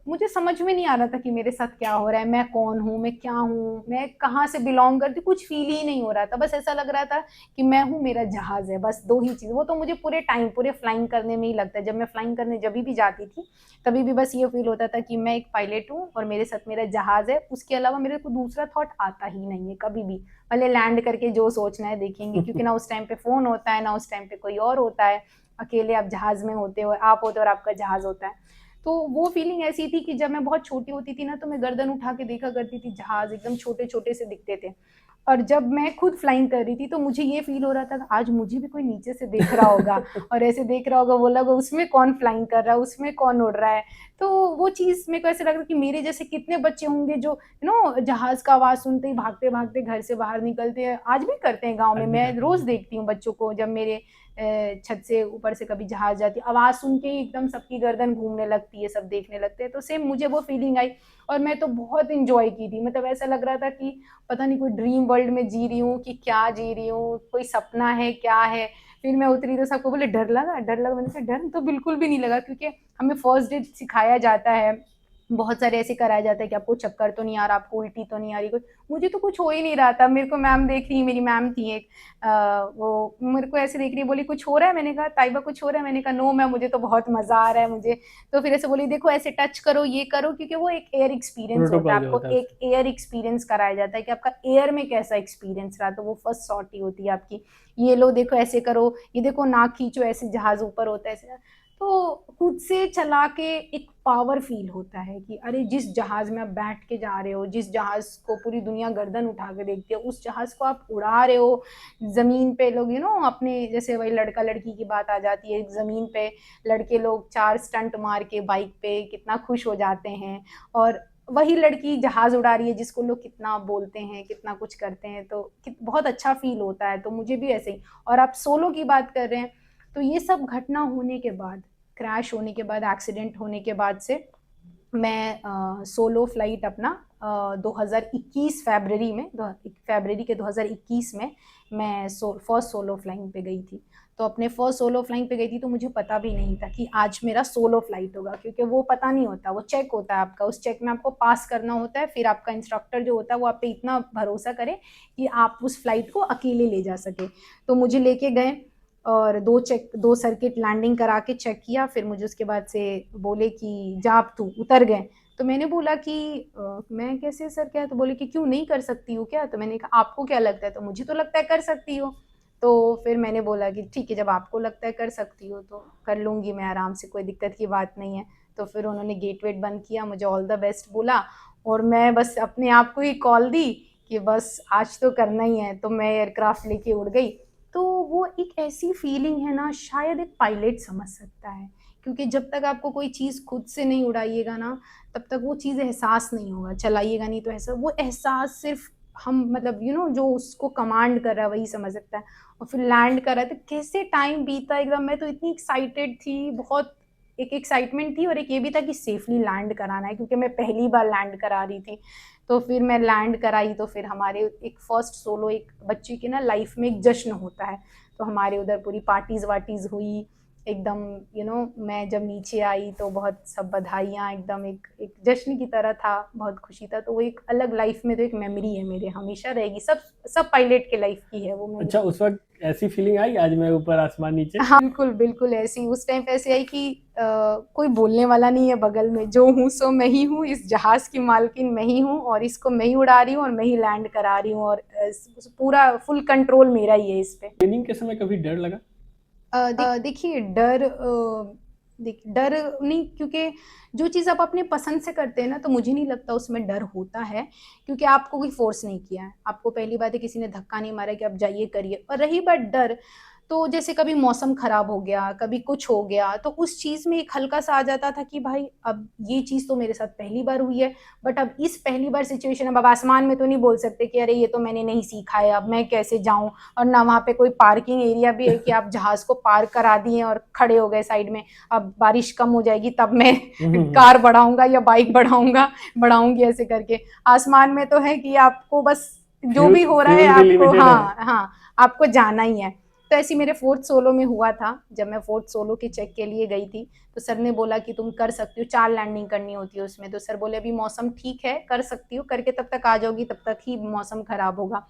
मुझे समझ में नहीं आ रहा था कि मेरे साथ क्या हो रहा है, मैं कौन हूँ, मैं क्या हूँ, मैं कहाँ से बिलोंग करती हूँ, कुछ फील ही नहीं हो रहा था। बस ऐसा लग रहा था कि मैं हूँ, मेरा जहाज़ है, बस 2 ही चीज़। वो तो मुझे पूरे टाइम, पूरे फ्लाइंग करने में ही लगता है। जब मैं फ्लाइंग करने जभी भी जाती थी, तभी भी बस ये फील होता था कि मैं एक पायलट हूँ और मेरे साथ मेरा जहाज़ है। उसके अलावा मेरे को दूसरा थॉट आता ही नहीं है कभी भी। भले लैंड करके जो सोचना है देखेंगे, क्योंकि ना उस टाइम पे फ़ोन होता है, ना उस टाइम पे कोई और होता है। अकेले आप जहाज़ में होते हो, आप होते हो और आपका जहाज़ होता है। तो वो फीलिंग ऐसी थी कि जब मैं बहुत छोटी होती थी ना, तो मैं गर्दन उठा के देखा करती थी, जहाज़ एकदम छोटे-छोटे से दिखते थे। और जब मैं खुद फ्लाइंग कर रही थी, तो मुझे ये फ़ील हो रहा था, आज मुझे भी कोई नीचे से देख रहा होगा और ऐसे देख रहा होगा, बोला होगा उसमें कौन फ्लाइंग कर रहा है, उसमें कौन उड़ रहा है। तो वो चीज़ मेरे को ऐसे लग रहा कि मेरे जैसे कितने बच्चे होंगे जो जहाज़ का आवाज़ सुनते ही भागते-भागते घर से बाहर निकलते हैं। आज भी करते हैं गाँव में, आज भी मैं करते रोज़ हैं। देखती हूँ बच्चों को, जब मेरे छत से ऊपर से कभी जहाज़ जाती है, आवाज़ सुन के ही एकदम सबकी गर्दन घूमने लगती है, सब देखने लगते हैं। तो सेम मुझे वो फीलिंग आई और मैं तो बहुत एन्जॉय की थी। मतलब ऐसा लग रहा था कि पता नहीं कोई ड्रीम वर्ल्ड में जी रही हूँ कि क्या जी रही हूँ, कोई सपना है, क्या है। फिर मैं उतरी तो सबको बोले डर लगा? डर लगा? मैंने कहा डर तो बिल्कुल भी नहीं लगा, क्योंकि हमें फर्स्ट डे सिखाया जाता है, बहुत सारे ऐसे कराया जाता है कि आपको चक्कर तो नहीं आ रहा, आपको उल्टी तो नहीं आ रही कुछ। मुझे तो कुछ हो ही नहीं रहा था। मेरे को मैम देख रही, मेरी मैम थी एक, वो मेरे को ऐसे देख रही, बोली कुछ हो रहा है? मैंने कहा ताइबा कुछ हो रहा है? मैंने कहा नो मैम, मुझे तो बहुत मज़ा आ रहा है मुझे। तो फिर ऐसे बोली देखो ऐसे टच करो, ये करो, क्योंकि वो एक एयर एक्सपीरियंस होता है, प्रोटोकॉल जो आपको होता है एक एयर एक्सपीरियंस कराया जाता है कि आपका एयर में कैसा एक्सपीरियंस रहा। तो वो फर्स्ट सॉर्टी होती है आपकी। ये लो देखो ऐसे करो, ये देखो नाक खींचो, ऐसे जहाज़ ऊपर होता है ऐसे। तो खुद से चला के एक पावर फील होता है कि अरे जिस जहाज़ में आप बैठ के जा रहे हो, जिस जहाज़ को पूरी दुनिया गर्दन उठा के देखती है, उस जहाज़ को आप उड़ा रहे हो। ज़मीन पे लोग अपने जैसे वही लड़का लड़की की बात आ जाती है, ज़मीन पे लड़के लोग 4 स्टंट मार के बाइक पे कितना खुश हो जाते हैं, और वही लड़की जहाज़ उड़ा रही है जिसको लोग कितना बोलते हैं, कितना कुछ करते हैं, तो बहुत अच्छा फील होता है। तो मुझे भी ऐसे ही। और आप सोलो की बात कर रहे हैं, तो ये सब घटना होने के बाद, क्रैश होने के बाद, एक्सीडेंट होने के बाद से मैं सोलो फ्लाइट अपना 2021 फरवरी में, फरवरी के 2021 में मैं फर्स्ट सोलो फ्लाइंग पे गई थी। तो अपने फर्स्ट सोलो फ्लाइंग पे गई थी, तो मुझे पता भी नहीं था कि आज मेरा सोलो फ्लाइट होगा, क्योंकि वो पता नहीं होता, वो चेक होता है आपका, उस चेक में आपको पास करना होता है। फिर आपका इंस्ट्रक्टर जो होता है वो आप पे इतना भरोसा करे कि आप उस फ्लाइट को अकेले ले जा सके। तो मुझे लेके गए और 2 सर्किट लैंडिंग करा के चेक किया। फिर मुझे उसके बाद से बोले कि जा अब तू उतर गए। तो मैंने बोला कि मैं कैसे सर, क्या? तो बोले कि क्यों, नहीं कर सकती हूँ क्या? तो मैंने कहा आपको क्या लगता है? तो मुझे तो लगता है कर सकती हो। तो फिर मैंने बोला कि ठीक है, जब आपको लगता है कर सकती हो तो कर लूँगी मैं आराम से, कोई दिक्कत की बात नहीं है। तो फिर उन्होंने गेट वेट बंद किया, मुझे ऑल द बेस्ट बोला और मैं बस अपने आप को ही कॉल दी कि बस आज तो करना ही है। तो मैं एयरक्राफ्ट लेके उड़ गई। तो वो एक ऐसी फीलिंग है ना, शायद एक पायलट समझ सकता है, क्योंकि जब तक आपको कोई चीज़ खुद से नहीं उड़ाइएगा ना, तब तक वो चीज़ एहसास नहीं होगा, चलाइएगा नहीं तो ऐसा वो एहसास सिर्फ हम, मतलब जो उसको कमांड कर रहा है वही समझ सकता है। और फिर लैंड कर रहा है तो कैसे टाइम बीता एकदम, मैं तो इतनी एक्साइटेड थी, बहुत एक एक्साइटमेंट थी और एक ये भी था कि सेफली लैंड कराना है, क्योंकि मैं पहली बार लैंड करा रही थी। तो फिर मैं लैंड कराई, तो फिर हमारे एक फर्स्ट सोलो, एक बच्चे की ना लाइफ में एक जश्न होता है, तो हमारे उधर पूरी पार्टीज वार्टीज हुई, एकदम मैं जब नीचे आई तो बहुत सब बधाइयाँ, एकदम एक एक जश्न की तरह था, बहुत खुशी था। तो वो एक अलग लाइफ में तो एक मेमोरी है मेरे, हमेशा रहेगी। सब सब पायलट के लाइफ की है वो मेमोरी। अच्छा, उस वक्त ऐसी फीलिंग आई आज मैं ऊपर आसमान नीचे? हाँ बिल्कुल बिल्कुल, ऐसी उस टाइम पे ऐसे आई कि कोई बोलने वाला नहीं है बगल में, जो हूँ सो मैं ही हूँ, इस जहाज की मालकिन मैं ही हूँ और इसको मैं ही उड़ा रही हूँ और मैं ही लैंड करा रही हूँ, और पूरा फुल कंट्रोल मेरा ही है इस पे। ट्रेनिंग के समय कभी डर लगा? देखिए डर नहीं, क्योंकि जो चीज़ आप अपने पसंद से करते हैं ना, तो मुझे नहीं लगता उसमें डर होता है, क्योंकि आपको कोई फोर्स नहीं किया है। आपको पहली बात है किसी ने धक्का नहीं मारा कि आप जाइए करिए। और रही बात डर, तो जैसे कभी मौसम खराब हो गया, कभी कुछ हो गया, तो उस चीज़ में एक हल्का सा आ जाता था कि भाई अब ये चीज़ तो मेरे साथ पहली बार हुई है, बट अब इस पहली बार सिचुएशन, अब आसमान में तो नहीं बोल सकते कि अरे ये तो मैंने नहीं सीखा है, अब मैं कैसे जाऊं। और ना वहाँ पे कोई पार्किंग एरिया भी है कि आप जहाज को पार्क करा दिए और खड़े हो गए साइड में, अब बारिश कम हो जाएगी तब मैं कार बढ़ाऊंगा या बाइक बढ़ाऊंगी ऐसे करके। आसमान में तो है कि आपको बस जो भी हो रहा है फ्यूल भी आपको, लिमिटेड है। हाँ हाँ, आपको जाना ही है। तो ऐसे मेरे फोर्थ सोलो में हुआ था, जब मैं फोर्थ सोलो के चेक के लिए गई थी, तो सर ने बोला कि तुम कर सकती हो, 4 लैंडिंग करनी होती है उसमें। तो सर बोले अभी मौसम ठीक है, कर सकती हो, करके तब तक आ जाओगी, तब तक ही मौसम खराब होगा।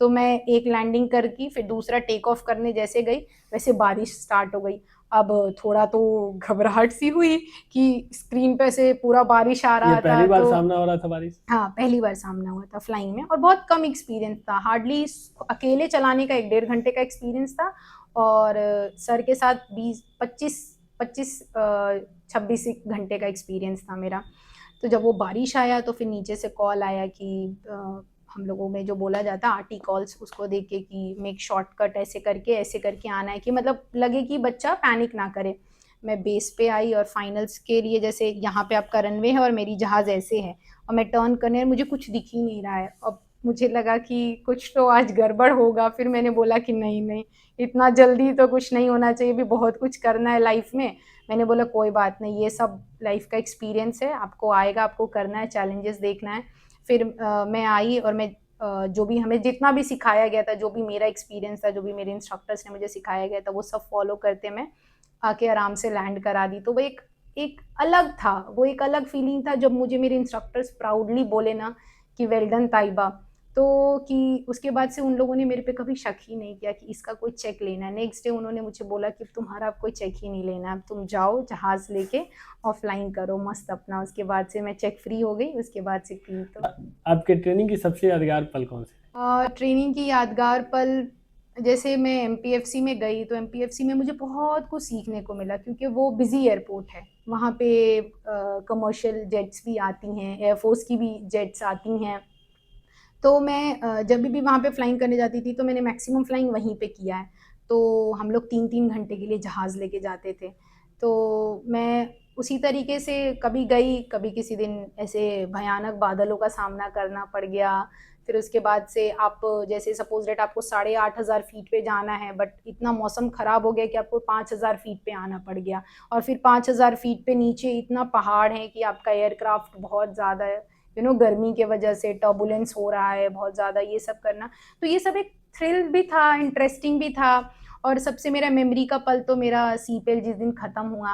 तो मैं एक लैंडिंग करके फिर दूसरा टेक ऑफ करने जैसे गई, वैसे बारिश स्टार्ट हो गई। अब थोड़ा तो घबराहट सी हुई कि स्क्रीन पे से पूरा बारिश आ ये रहा था। पहली बार तो सामना हो रहा था बारिश? हाँ, पहली बार सामना हुआ था फ्लाइंग में, और बहुत कम एक्सपीरियंस था, हार्डली अकेले चलाने का 1 डेढ़ घंटे का एक्सपीरियंस था। और सर के साथ 26 घंटे का एक्सपीरियंस था मेरा। तो जब वो बारिश आया तो फिर नीचे से कॉल आया कि हम लोगों में जो बोला जाता है आरटी कॉल्स, उसको देख के कि मेक शॉर्टकट, ऐसे करके आना है, कि मतलब लगे कि बच्चा पैनिक ना करे। मैं बेस पे आई और फाइनल्स के लिए, जैसे यहाँ पे आपका रनवे है और मेरी जहाज़ ऐसे है, और मैं टर्न करने, मुझे कुछ दिख ही नहीं रहा है। अब मुझे लगा कि कुछ तो आज गड़बड़ होगा। फिर मैंने बोला कि नहीं नहीं, इतना जल्दी तो कुछ नहीं होना चाहिए, भी बहुत कुछ करना है लाइफ में। मैंने बोला कोई बात नहीं, ये सब लाइफ का एक्सपीरियंस है, आपको आएगा, आपको करना है, चैलेंजेस देखना है। फिर मैं आई और मैं जो भी हमें जितना भी सिखाया गया था, जो भी मेरा एक्सपीरियंस था, जो भी मेरे इंस्ट्रक्टर्स ने मुझे सिखाया गया था, वो सब फॉलो करते मैं आके आराम से लैंड करा दी। तो वो एक एक अलग था, वो एक अलग फीलिंग था जब मुझे मेरे इंस्ट्रक्टर्स प्राउडली बोले ना कि वेल डन ताइबा। तो कि उसके बाद से उन लोगों ने मेरे पे कभी शक ही नहीं किया कि इसका कोई चेक लेना है। नेक्स्ट डे उन्होंने मुझे बोला कि तुम्हारा अब कोई चेक ही नहीं लेना, अब तुम जाओ जहाज़ लेके और फ्लाइंग करो मस्त अपना। उसके बाद से मैं चेक फ्री हो गई, उसके बाद से की। तो आपके ट्रेनिंग की सबसे यादगार पल कौन से? ट्रेनिंग की यादगार पल, जैसे मैं एमपीएफसी में गई, तो एमपीएफसी में मुझे बहुत कुछ सीखने को मिला, क्योंकि वो बिजी एयरपोर्ट है। वहाँ पे कमर्शियल जेट्स भी आती हैं, एयरफोर्स की भी जेट्स आती हैं। तो मैं जब भी वहाँ पे फ्लाइंग करने जाती थी, तो मैंने मैक्सिमम फ्लाइंग वहीं पे किया है। तो हम लोग 3-3 घंटे के लिए जहाज़ लेके जाते थे। तो मैं उसी तरीके से कभी गई, कभी किसी दिन ऐसे भयानक बादलों का सामना करना पड़ गया। फिर उसके बाद से आप, जैसे सपोज़ दैट आपको 8,500 फीट पे जाना है, बट इतना मौसम ख़राब हो गया कि आपको 5,000 फीट पे आना पड़ गया। और फिर 5,000 फीट पे नीचे इतना पहाड़ है कि आपका एयरक्राफ्ट बहुत ज़्यादा गर्मी के वजह से टर्बुलेंस हो रहा है बहुत ज़्यादा, ये सब करना। तो ये सब एक थ्रिल भी था, इंटरेस्टिंग भी था। और सबसे मेरा मेमोरी का पल तो मेरा सीपेल जिस दिन ख़त्म हुआ,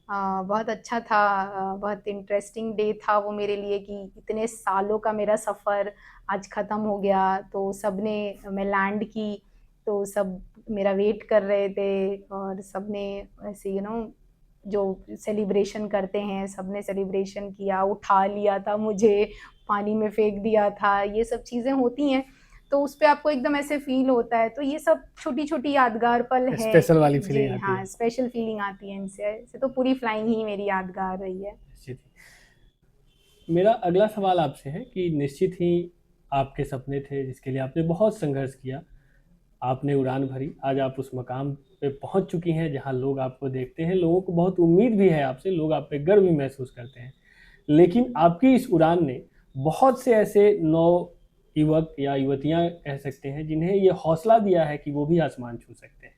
बहुत अच्छा था। बहुत इंटरेस्टिंग डे था वो मेरे लिए, कि इतने सालों का मेरा सफ़र आज ख़त्म हो गया। तो सब ने, मैं लैंड की, तो सब मेरा वेट कर रहे थे, और सब ने ऐसे जो सेलिब्रेशन करते हैं, सबने सेलिब्रेशन किया, उठा लिया था मुझे, पानी में फेंक दिया था, ये सब चीज़ें होती हैं। तो उस पे आपको एकदम ऐसे फ़ील होता है। तो ये सब छोटी-छोटी यादगार पल है। स्पेशल वाली फीलिंग जी आती हाँ, है। स्पेशल फ़ीलिंग आती है इनसे। ऐसे तो पूरी फ्लाइंग ही मेरी यादगार रही है। निश्चित ही। मेरा अगला सवाल आपसे है कि निश्चित ही आपके सपने थे जिसके लिए आपने बहुत संघर्ष किया, आपने उड़ान भरी, आज आप उस मकाम पे पहुंच चुकी हैं जहां लोग आपको देखते हैं, लोगों को बहुत उम्मीद भी है आपसे, लोग आप पे गर्व भी महसूस करते हैं। लेकिन आपकी इस उड़ान ने बहुत से ऐसे नौ युवक या युवतियां कह सकते हैं जिन्हें ये हौसला दिया है कि वो भी आसमान छू सकते हैं।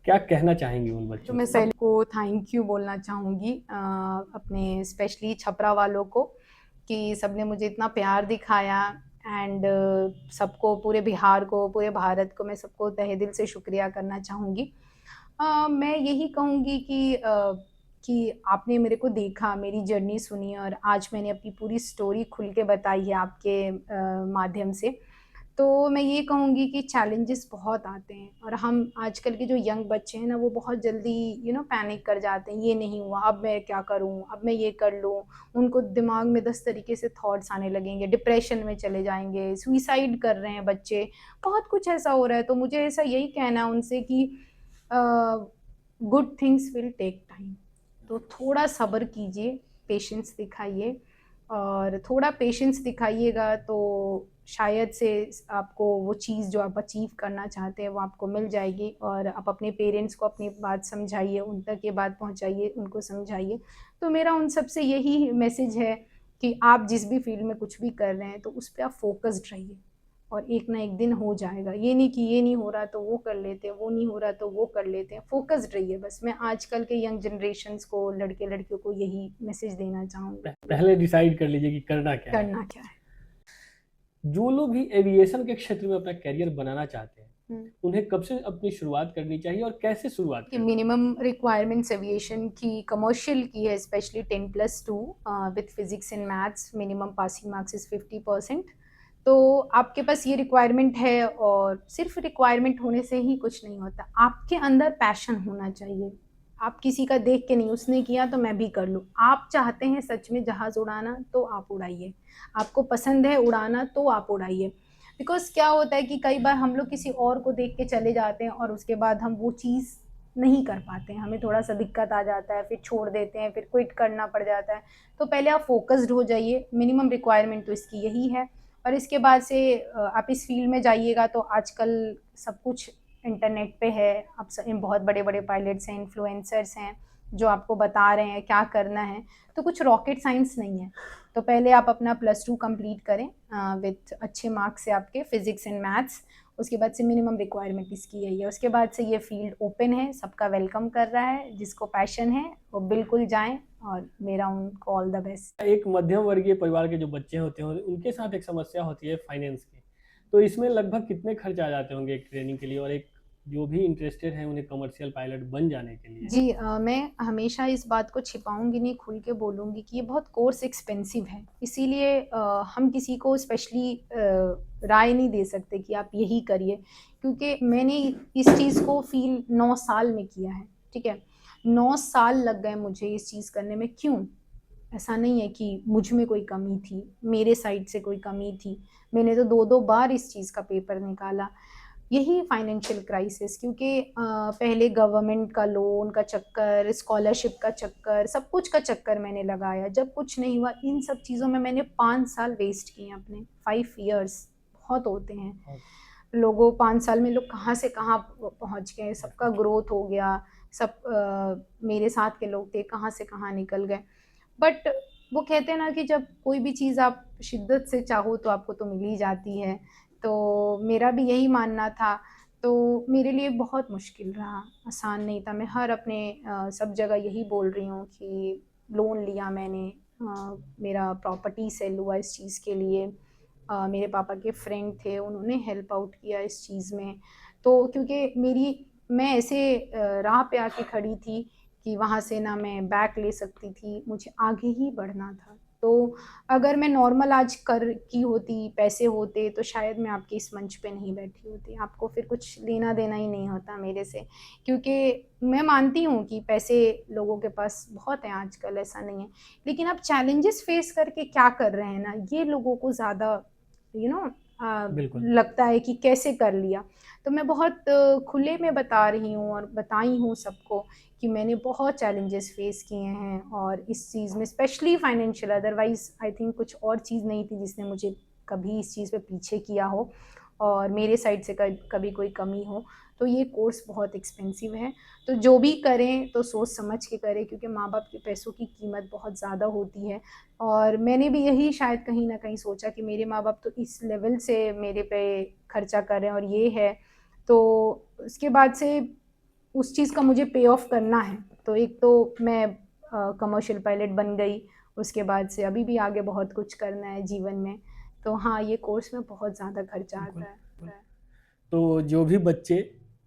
क्या कहना चाहेंगी उन तो बच्चों मैं को? सैली को थैंक यू बोलना चाहूँगी, अपने स्पेशली छपरा वालों को, कि सबने मुझे इतना प्यार दिखाया। एंड सबको, पूरे बिहार को, पूरे भारत को मैं सबको तहे दिल से शुक्रिया करना चाहूँगी। मैं यही कहूँगी कि आपने मेरे को देखा, मेरी जर्नी सुनी और आज मैंने अपनी पूरी स्टोरी खुल के बताई है आपके माध्यम से। तो मैं ये कहूँगी कि चैलेंजेस बहुत आते हैं और हम आजकल के जो यंग बच्चे हैं ना, वो बहुत जल्दी पैनिक कर जाते हैं, ये नहीं हुआ, अब मैं क्या करूँ, अब मैं ये कर लूँ। उनको दिमाग में 10 तरीके से थॉट्स आने लगेंगे, डिप्रेशन में चले जाएँगे, सुसाइड कर रहे हैं बच्चे, बहुत कुछ ऐसा हो रहा है। तो मुझे ऐसा यही कहना है उनसे कि good things will take time. तो थोड़ा सब्र कीजिए, पेशेंस दिखाइए और थोड़ा पेशेंस दिखाइएगा तो शायद से आपको वो चीज़ जो आप अचीव करना चाहते हैं वो आपको मिल जाएगी। और आप अपने पेरेंट्स को अपनी बात समझाइए, उन तक ये बात पहुंचाइए, उनको समझाइए। तो मेरा उन सबसे यही मैसेज है कि आप जिस भी फील्ड में कुछ भी कर रहे हैं तो उस पर आप फोकस्ड रहिए और एक ना एक दिन हो जाएगा। ये नहीं कि ये नहीं हो रहा तो वो कर लेते हैं, वो नहीं हो रहा तो वो कर लेते हैं। फोकस्ड रहिए बस। मैं आजकल के यंग जनरेशन्स को, लड़के लड़कियों को यही मैसेज देना चाहूँगी। पहले डिसाइड कर लीजिए कि करना क्या है। करना क्या है। जो लोग भी एविएशन के क्षेत्र में अपना करियर बनाना चाहते हैं, हम्म। उन्हें कब से अपनी शुरुआत करनी चाहिए और कैसे शुरुआत कि करनी मिनिमम रिक्वायरमेंट्स एविएशन की, कमर्शियल की है, specially 10+2 with physics and maths. Minimum passing marks is 50%। तो आपके पास ये रिक्वायरमेंट है और सिर्फ रिक्वायरमेंट होने से ही कुछ नहीं होता, आपके अंदर पैशन होना चाहिए। आप किसी का देख के नहीं, उसने किया तो मैं भी कर लूँ। आप चाहते हैं सच में जहाज़ उड़ाना तो आप उड़ाइए, आपको पसंद है उड़ाना तो आप उड़ाइए। बिकॉज क्या होता है कि कई बार हम लोग किसी और को देख के चले जाते हैं और उसके बाद हम वो चीज़ नहीं कर पाते हैं, हमें थोड़ा सा दिक्कत आ जाता है, फिर छोड़ देते हैं, फिर क्विट करना पड़ जाता है। तो पहले आप फोकस्ड हो जाइए। मिनिमम रिक्वायरमेंट तो इसकी यही है। और इसके बाद से आप इस फील्ड में जाइएगा तो आजकल सब कुछ इंटरनेट पे है। अब बहुत बड़े बड़े पायलट्स हैं, इन्फ्लुएंसर्स हैं जो आपको बता रहे हैं क्या करना है। तो कुछ रॉकेट साइंस नहीं है। तो पहले आप अपना +2 कंप्लीट करें विथ अच्छे मार्क्स से आपके फिजिक्स एंड मैथ्स। उसके बाद से मिनिमम रिक्वायरमेंट इसकी यही है। उसके बाद से ये फील्ड ओपन है, सबका वेलकम कर रहा है। जिसको पैशन है वो बिल्कुल जाएं और मेरा उनको ऑल द बेस्ट। एक मध्यम वर्गीय परिवार के जो बच्चे होते हैं उनके साथ एक समस्या होती है फाइनेंस की। तो इसमें लगभग कितने खर्च आ जाते होंगे एक ट्रेनिंग के लिए, और एक जो भी इंटरेस्टेड है उन्हें कमर्शियल पायलट बन जाने के लिए? जी मैं हमेशा इस बात को छिपाऊंगी नहीं, खुल के बोलूँगी कि ये बहुत कोर्स एक्सपेंसिव है। इसीलिए हम किसी को स्पेशली राय नहीं दे सकते कि आप यही करिए, क्योंकि मैंने इस चीज़ को फील 9 साल में किया है। ठीक है, 9 साल लग गए मुझे इस चीज़ करने में। क्यों? ऐसा नहीं है कि मुझ में कोई कमी थी, मेरे साइड से कोई कमी थी। मैंने तो 2-2 बार इस चीज़ का पेपर निकाला। यही फाइनेंशियल क्राइसिस, क्योंकि पहले गवर्नमेंट का लोन का चक्कर, स्कॉलरशिप का चक्कर, सब कुछ का चक्कर मैंने लगाया। जब कुछ नहीं हुआ, इन सब चीज़ों में मैंने 5 साल वेस्ट किए अपने। 5 इयर्स बहुत होते हैं। लोगों 5 साल में लोग कहाँ से कहाँ पहुँच गए, सबका ग्रोथ हो गया। सब मेरे साथ के लोग थे कहाँ से कहाँ निकल गए। बट वो कहते हैं ना कि जब कोई भी चीज़ आप शिद्दत से चाहो तो आपको तो मिल ही जाती है। तो मेरा भी यही मानना था। तो मेरे लिए बहुत मुश्किल रहा, आसान नहीं था। मैं हर अपने सब जगह यही बोल रही हूँ कि लोन लिया मैंने, मेरा प्रॉपर्टी सेल हुआ इस चीज़ के लिए। मेरे पापा के फ्रेंड थे, उन्होंने हेल्प आउट किया इस चीज़ में। तो क्योंकि मैं ऐसे राह पे आके खड़ी थी कि वहाँ से ना मैं बैक ले सकती थी, मुझे आगे ही बढ़ना था। तो अगर मैं नॉर्मल आज कर की होती, पैसे होते, तो शायद मैं आपके इस मंच पे नहीं बैठी होती। आपको फिर कुछ लेना देना ही नहीं होता मेरे से, क्योंकि मैं मानती हूँ कि पैसे लोगों के पास बहुत हैं आजकल, ऐसा नहीं है। लेकिन आप चैलेंजेस फेस करके क्या कर रहे हैं ना, ये लोगों को ज़्यादा बिल्कुल। लगता है कि कैसे कर लिया। तो मैं बहुत खुले में बता रही हूँ और बताई हूँ सबको कि मैंने बहुत चैलेंजेस फेस किए हैं और इस चीज़ में specially financial, otherwise I think कुछ और चीज़ नहीं थी जिसने मुझे कभी इस चीज़ पे पीछे किया हो और मेरे साइड से कभी कोई कमी हो। तो ये कोर्स बहुत एक्सपेंसिव है। तो जो भी करें तो सोच समझ के करें, क्योंकि माँ बाप के पैसों की कीमत बहुत ज़्यादा होती है। और मैंने भी यही शायद कहीं ना कहीं सोचा कि मेरे माँ बाप तो इस लेवल से मेरे पे खर्चा कर रहे हैं और ये है। तो उसके बाद से उस चीज़ का मुझे पे ऑफ करना है। तो एक तो मैं कमर्शियल पायलट बन गई, उसके बाद से अभी भी आगे बहुत कुछ करना है जीवन में। तो हाँ, ये कोर्स में बहुत ज़्यादा खर्चा बिल्कुल। आता है। तो जो भी बच्चे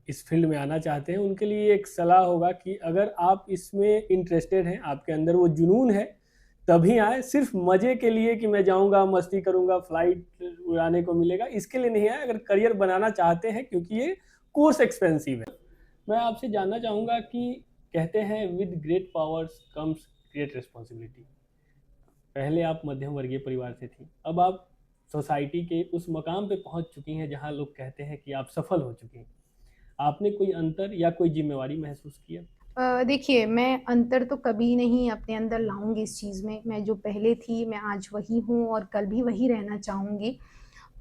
इस फील्ड में आना चाहते हैं उनके लिए एक सलाह होगा कि अगर आप इसमें इंटरेस्टेड हैं, आपके अंदर वो जुनून है, तभी आए। सिर्फ मजे के लिए कि मैं जाऊंगा मस्ती करूंगा फ्लाइट उड़ाने को मिलेगा, इसके लिए नहीं आए। अगर करियर बनाना चाहते हैं, क्योंकि ये कोर्स एक्सपेंसिव है। मैं आपसे जानना चाहूंगा कि कहते हैं with great powers comes great responsibility. पहले आप मध्यम वर्गीय परिवार से थी, अब आप सोसाइटी के उस मकाम पे पहुंच चुकी हैं जहां लोग कहते हैं कि आप सफल हो चुकी हैं। आपने कोई अंतर या कोई जिम्मेवारी महसूस किया? देखिए, मैं अंतर तो कभी नहीं अपने अंदर लाऊँगी इस चीज़ में। मैं जो पहले थी, मैं आज वही हूँ और कल भी वही रहना चाहूँगी।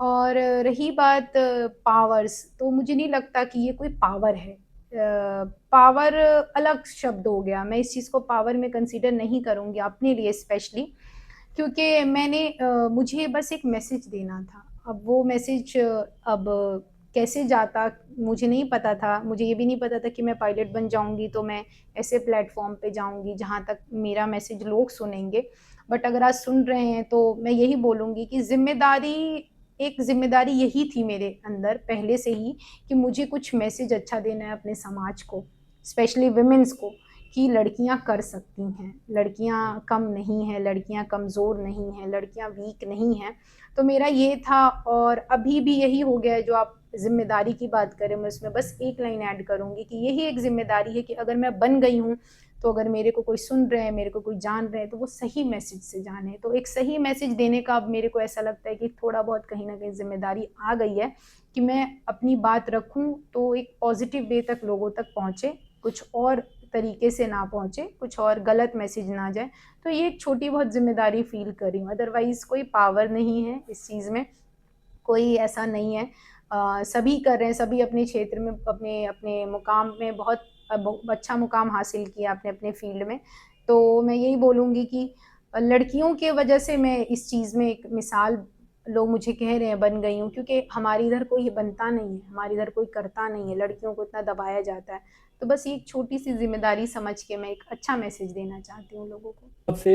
और रही बात पावर्स, तो मुझे नहीं लगता कि ये कोई पावर है। पावर अलग शब्द हो गया। मैं इस चीज़ को पावर में कंसीडर नहीं करूँगी अपने लिए स्पेशली, क्योंकि मुझे बस एक मैसेज देना था। अब वो मैसेज अब कैसे जाता मुझे नहीं पता था। मुझे ये भी नहीं पता था कि मैं पायलट बन जाऊँगी तो मैं ऐसे प्लेटफ़ॉर्म पे जाऊँगी जहाँ तक मेरा मैसेज लोग सुनेंगे। बट अगर आज सुन रहे हैं तो मैं यही बोलूँगी कि ज़िम्मेदारी यही थी मेरे अंदर पहले से ही, कि मुझे कुछ मैसेज अच्छा देना है अपने समाज को, स्पेशली वुमेन्स को, कि लड़कियां कर सकती हैं, लड़कियां कम नहीं हैं, लड़कियां कमज़ोर नहीं हैं, लड़कियां वीक नहीं हैं। तो मेरा ये था, और अभी भी यही हो गया है। जो आप ज़िम्मेदारी की बात करें, मैं उसमें बस एक लाइन ऐड करूँगी कि यही एक ज़िम्मेदारी है कि अगर मैं बन गई हूँ, तो अगर मेरे को कोई सुन रहे हैं, मेरे को कोई जान रहे हैं, तो वो सही मैसेज से जाने। तो एक सही मैसेज देने का अब मेरे को ऐसा लगता है कि थोड़ा बहुत कहीं न कहीं ज़िम्मेदारी आ गई है, कि मैं अपनी बात रखूँ तो एक पॉज़िटिव वे तक लोगों तक पहुँचे, कुछ और तरीके से ना पहुँचे, कुछ और गलत मैसेज ना जाए। तो ये एक छोटी बहुत ज़िम्मेदारी फ़ील कर रही हूँ, अदरवाइज़ कोई पावर नहीं है इस चीज़ में, कोई ऐसा नहीं है। सभी कर रहे हैं, सभी अपने क्षेत्र में, अपने अपने मुकाम में बहुत अच्छा मुकाम हासिल किया अपने-अपने फ़ील्ड में। तो मैं यही बोलूँगी कि लड़कियों के वजह से मैं इस चीज़ में एक मिसाल, लोग मुझे कह रहे हैं, बन गई हूँ, क्योंकि हमारे इधर कोई बनता नहीं है, हमारे इधर कोई करता नहीं है, लड़कियों को इतना दबाया जाता है। तो बस ये एक छोटी-सी ज़िम्मेदारी समझ के मैं एक अच्छा मैसेज देना चाहती हूँ लोगों को। सबसे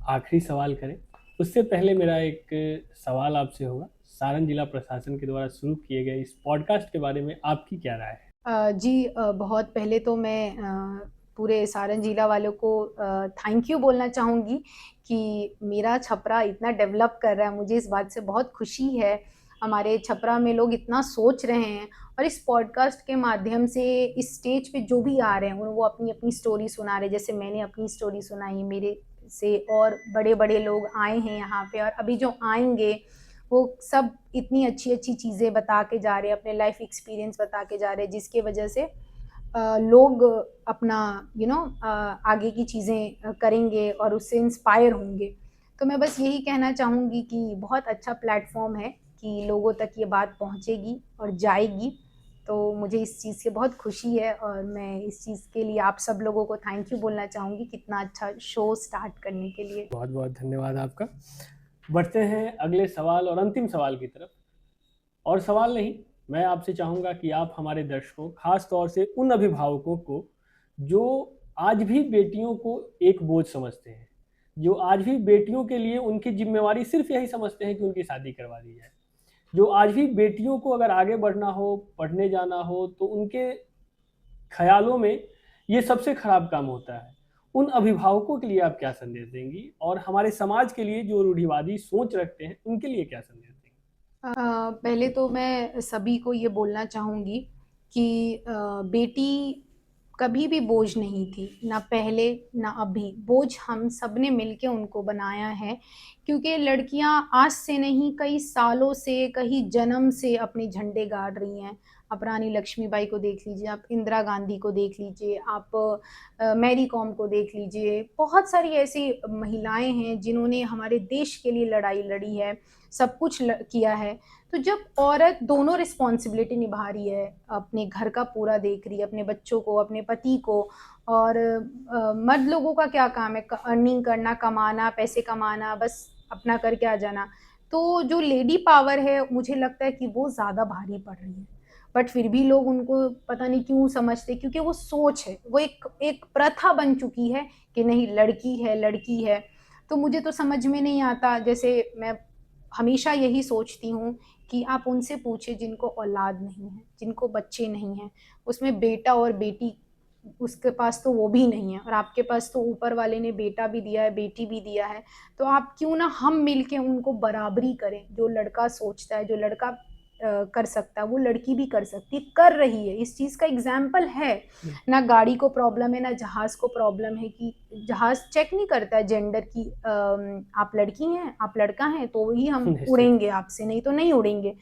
आखिरी सवाल करें, उससे पहले मेरा एक सवाल आपसे होगा। सारण जिला प्रशासन के द्वारा शुरू किए गए इस पॉडकास्ट के बारे में आपकी क्या राय है? जी, बहुत पहले तो मैं पूरे सारण जिला वालों को थैंक यू बोलना चाहूँगी कि मेरा छपरा इतना डेवलप कर रहा है, मुझे इस बात से बहुत खुशी है। हमारे छपरा में लोग इतना सोच रहे हैं, और इस पॉडकास्ट के माध्यम से इस स्टेज पे जो भी आ रहे हैं, वो अपनी-अपनी स्टोरी सुना रहे हैं। जैसे मैंने अपनी स्टोरी सुनाई, मेरे से और बड़े-बड़े लोग आए हैं यहाँ पे, और अभी जो आएँगे, वो सब इतनी अच्छी-अच्छी चीज़ें बता के जा रहे हैं, अपने लाइफ़ एक्सपीरियंस बता के जा रहे हैं, जिसकी वजह से लोग अपना आगे की चीज़ें करेंगे और उससे इंस्पायर होंगे। तो मैं बस यही कहना चाहूँगी कि बहुत अच्छा प्लेटफ़ॉर्म है, कि लोगों तक ये बात पहुँचेगी और जाएगी। तो मुझे इस चीज़ से बहुत खुशी है, और मैं इस चीज़ के लिए आप सब लोगों को थैंक यू बोलना चाहूँगी, कि इतना अच्छा शो स्टार्ट करने के लिए। बहुत बहुत धन्यवाद आपका। बढ़ते हैं अगले सवाल और अंतिम सवाल की तरफ। और सवाल नहीं, मैं आपसे चाहूँगा कि आप हमारे दर्शकों, खास तौर से उन अभिभावकों को जो आज भी बेटियों को एक बोझ समझते हैं, जो आज भी बेटियों के लिए उनकी जिम्मेवारी सिर्फ यही समझते हैं कि उनकी शादी करवा दी जाए, जो आज भी बेटियों को अगर आगे बढ़ना हो, पढ़ने जाना हो, तो उनके ख्यालों में ये सबसे खराब काम होता है। उन अभिभावकों के लिए आप क्या संदेश देंगी, और हमारे समाज के लिए जो रूढ़िवादी सोच रखते हैं उनके लिए क्या संदेश देंगी? पहले तो मैं सभी को ये बोलना चाहूँगी कि बेटी कभी भी बोझ नहीं थी, ना पहले ना अभी। बोझ हम सब ने मिलके उनको बनाया है, क्योंकि लड़कियाँ आज से नहीं, कई सालों से, कई जन्म से अपने झंडे गाड़ रही हैं। आप रानी लक्ष्मीबाई को देख लीजिए, आप इंदिरा गांधी को देख लीजिए, आप मैरी कॉम को देख लीजिए। बहुत सारी ऐसी महिलाएँ हैं जिन्होंने हमारे देश के लिए लड़ाई लड़ी है, सब कुछ किया है। तो जब औरत दोनों रिस्पॉन्सिबिलिटी निभा रही है, अपने घर का पूरा देख रही है, अपने बच्चों को, अपने पति को, और मर्द लोगों का क्या काम है, अर्निंग करना, कमाना, पैसे कमाना, बस अपना करके आ जाना। तो जो लेडी पावर है, मुझे लगता है कि वो ज़्यादा भारी पड़ रही है। बट फिर भी लोग उनको पता नहीं क्यों समझते, क्योंकि वो सोच है, वो एक एक प्रथा बन चुकी है कि नहीं, लड़की है, लड़की है। तो मुझे तो समझ में नहीं आता। जैसे मैं हमेशा यही सोचती हूँ कि आप उनसे पूछे जिनको औलाद नहीं है, जिनको बच्चे नहीं हैं, उसमें बेटा और बेटी उसके पास तो वो भी नहीं है, और आपके पास तो ऊपर वाले ने बेटा भी दिया है, बेटी भी दिया है। तो आप क्यों ना हम मिलके उनको बराबरी करें। जो लड़का सोचता है, जो लड़का कर सकता है, वो लड़की भी कर सकती है, कर रही है। इस चीज़ का एग्जाम्पल है। ना गाड़ी को प्रॉब्लम है, ना जहाज़ को प्रॉब्लम है कि जहाज़ चेक नहीं करता है जेंडर की, आप लड़की हैं, आप लड़का हैं तो ही हम निश्चित। उड़ेंगे आपसे, नहीं तो नहीं उड़ेंगे।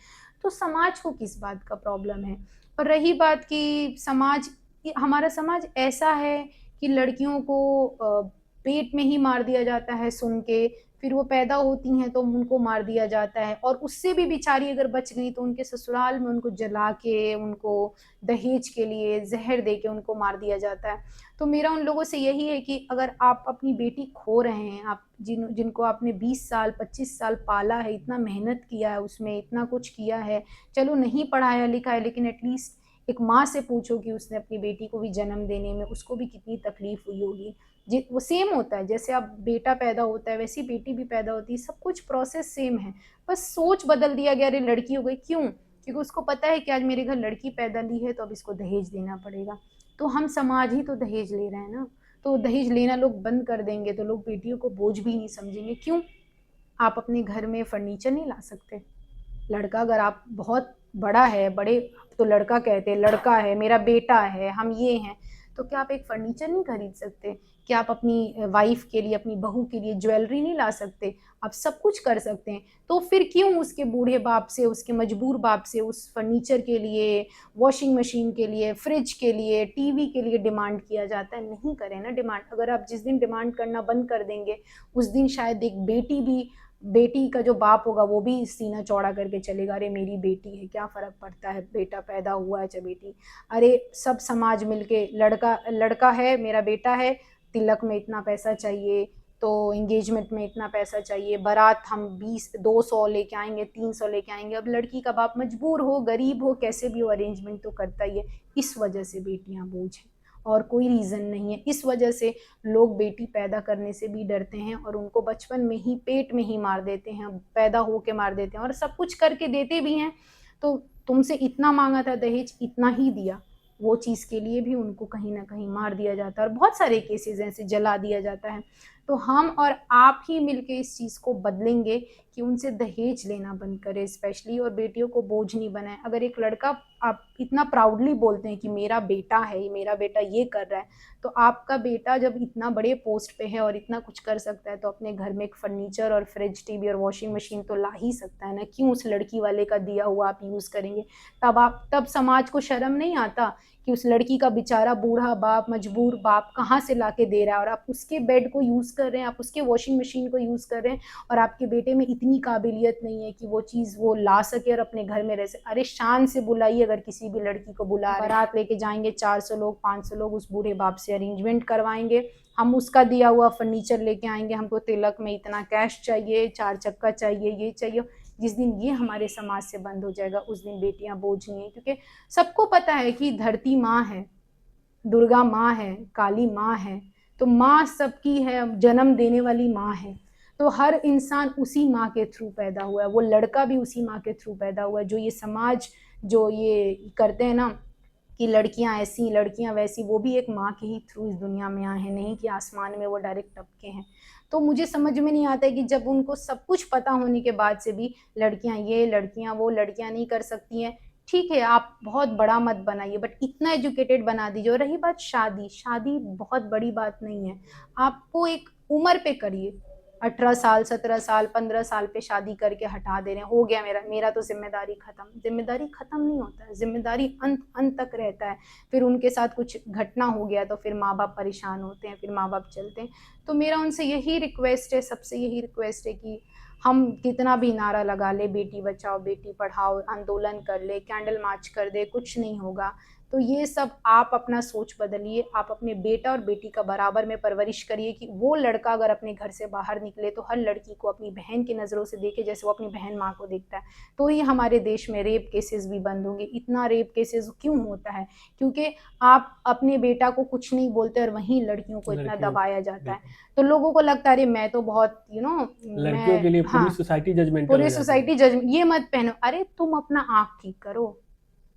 तो समाज को किस बात का प्रॉब्लम है। और रही बात कि समाज, हमारा समाज ऐसा है कि लड़कियों को पेट में ही मार दिया जाता है सुन के, फिर वो पैदा होती हैं तो उनको मार दिया जाता है, और उससे भी बेचारी अगर बच गई तो उनके ससुराल में उनको जला के, उनको दहेज के लिए जहर दे के उनको मार दिया जाता है। तो मेरा उन लोगों से यही है कि अगर आप अपनी बेटी खो रहे हैं, आप जिनको आपने 20 साल 25 साल पाला है, इतना मेहनत किया है, उसमें इतना कुछ किया है, चलो नहीं पढ़ाया लिखा है, लेकिन एटलीस्ट एक माँ से पूछो कि उसने अपनी बेटी को भी जन्म देने में उसको भी कितनी तकलीफ हुई होगी। वो सेम होता है, जैसे अब बेटा पैदा होता है वैसी बेटी भी पैदा होती है, सब कुछ प्रोसेस सेम है। बस सोच बदल दिया गया, अरे लड़की हो गई, क्यों? क्योंकि उसको पता है कि आज मेरे घर लड़की पैदा ली है तो अब इसको दहेज देना पड़ेगा। तो हम समाज ही तो दहेज ले रहे हैं ना। तो दहेज लेना लोग बंद कर देंगे तो लोग बेटियों को बोझ भी नहीं समझेंगे। क्यों? आप अपने घर में फर्नीचर नहीं ला सकते? लड़का अगर आप बहुत बड़ा है, बड़े तो लड़का कहते हैं, लड़का है, मेरा बेटा है, हम ये हैं, तो क्या आप एक फर्नीचर नहीं खरीद सकते? क्या आप अपनी वाइफ के लिए, अपनी बहू के लिए ज्वेलरी नहीं ला सकते? आप सब कुछ कर सकते हैं। तो फिर क्यों उसके बूढ़े बाप से, उसके मजबूर बाप से उस फर्नीचर के लिए, वॉशिंग मशीन के लिए, फ्रिज के लिए, टीवी के लिए डिमांड किया जाता है? नहीं करें ना डिमांड। अगर आप जिस दिन डिमांड करना बंद कर देंगे, उस दिन शायद एक बेटी का जो बाप होगा वो भी सीना चौड़ा करके चलेगा, अरे मेरी बेटी है, क्या फ़र्क पड़ता है, बेटा पैदा हुआ है चाहे बेटी। अरे सब समाज मिलके, लड़का लड़का है, मेरा बेटा है, तिलक में इतना पैसा चाहिए, तो एंगेजमेंट में इतना पैसा चाहिए, बारात हम 20 200 लेके आएंगे, 300 लेके आएंगे। अब लड़की का बाप मजबूर हो, गरीब हो, कैसे भी हो, अरेंजमेंट तो करता ही है। इस वजह से बेटियां बोझ हैं, और कोई रीज़न नहीं है। इस वजह से लोग बेटी पैदा करने से भी डरते हैं, और उनको बचपन में ही पेट में ही मार देते हैं, पैदा हो के मार देते हैं, और सब कुछ करके देते भी हैं। तो तुमसे इतना मांगा था दहेज, इतना ही दिया, वो चीज़ के लिए भी उनको कहीं ना कहीं मार दिया जाता है, और बहुत सारे केसेस ऐसे जला दिया जाता है। तो हम और आप ही मिलके इस चीज़ को बदलेंगे कि उनसे दहेज लेना बंद करें स्पेशली, और बेटियों को बोझ नहीं बनाए। अगर एक लड़का, आप इतना प्राउडली बोलते हैं कि मेरा बेटा है, मेरा बेटा ये कर रहा है, तो आपका बेटा जब इतना बड़े पोस्ट पे है और इतना कुछ कर सकता है, तो अपने घर में एक फर्नीचर और फ्रिज, टीवी और वॉशिंग मशीन तो ला ही सकता है ना। क्यों उस लड़की वाले का दिया हुआ आप यूज़ करेंगे? तब समाज को शर्म नहीं आता कि उस लड़की का बेचारा बूढ़ा बाप, मजबूर बाप कहाँ से ला के दे रहा है, और आप उसके बेड को यूज़ कर रहे हैं, आप उसके वॉशिंग मशीन को यूज़ कर रहे हैं, और आपके बेटे में इतनी काबिलियत नहीं है कि वो चीज़ वो ला सके और अपने घर में रह सके। अरे शान से बुलाइए, अगर किसी भी लड़की को बुला रहे हैं, बारात लेके जाएंगे, 400 लोग 500 लोग, उस बूढ़े बाप से अरेंजमेंट करवाएंगे, हम उसका दिया हुआ फर्नीचर लेके आएंगे, हमको तिलक में इतना कैश चाहिए, 4 चक्का चाहिए, ये चाहिए। जिस दिन ये हमारे समाज से बंद हो जाएगा, उस दिन बेटियां बोझ नहीं है। क्योंकि सबको पता है कि धरती माँ है, दुर्गा माँ है, काली माँ है, तो माँ सबकी है, जन्म देने वाली माँ है। तो हर इंसान उसी माँ के थ्रू पैदा हुआ है, वो लड़का भी उसी माँ के थ्रू पैदा हुआ है। जो ये समाज जो ये करते हैं ना कि लड़कियां ऐसी लड़कियां वैसी, वो भी एक माँ के ही थ्रू इस दुनिया में आए हैं, नहीं कि आसमान में वो डायरेक्ट टपके हैं। तो मुझे समझ में नहीं आता है कि जब उनको सब कुछ पता होने के बाद से भी लड़कियां ये, लड़कियां वो, लड़कियां नहीं कर सकती हैं। ठीक है, आप बहुत बड़ा मत बनाइए, बट इतना एजुकेटेड बना दीजिए। और रही बात शादी, शादी बहुत बड़ी बात नहीं है। आपको एक उम्र पे करिए, 18 साल 17 साल 15 साल पे शादी करके हटा दे रहे हैं, हो गया मेरा मेरा तो जिम्मेदारी खत्म। जिम्मेदारी खत्म नहीं होता है, जिम्मेदारी अंत अंत तक रहता है। फिर उनके साथ कुछ घटना हो गया तो फिर माँ बाप परेशान होते हैं, फिर माँ बाप चलते हैं। तो मेरा उनसे यही रिक्वेस्ट है, सबसे यही रिक्वेस्ट है कि हम कितना भी नारा लगा ले, बेटी बचाओ बेटी पढ़ाओ, आंदोलन कर ले, कैंडल मार्च कर दे, कुछ नहीं होगा। तो ये सब आप अपना सोच बदलिए, आप अपने बेटा और बेटी का बराबर में परवरिश करिए कि वो लड़का अगर अपने घर से बाहर निकले तो हर लड़की को अपनी बहन की नज़रों से देखे जैसे वो अपनी बहन माँ को देखता है। तो ही हमारे देश में रेप केसेस भी बंद होंगे। इतना रेप केसेस क्यों होता है? क्योंकि आप अपने बेटा को कुछ नहीं बोलते और वहीं लड़कियों को इतना लड़कियों दबाया जाता है। बिल्कुल। तो लोगों को लगता है अरे मैं तो बहुत लड़कियों के मैं लिए पूरी हाँ, सोसाइटी जजमेंटल पूरी हो जाती है। सोसाइटी जज ये मत पहनो। अरे तुम अपना आँख ठीक करो,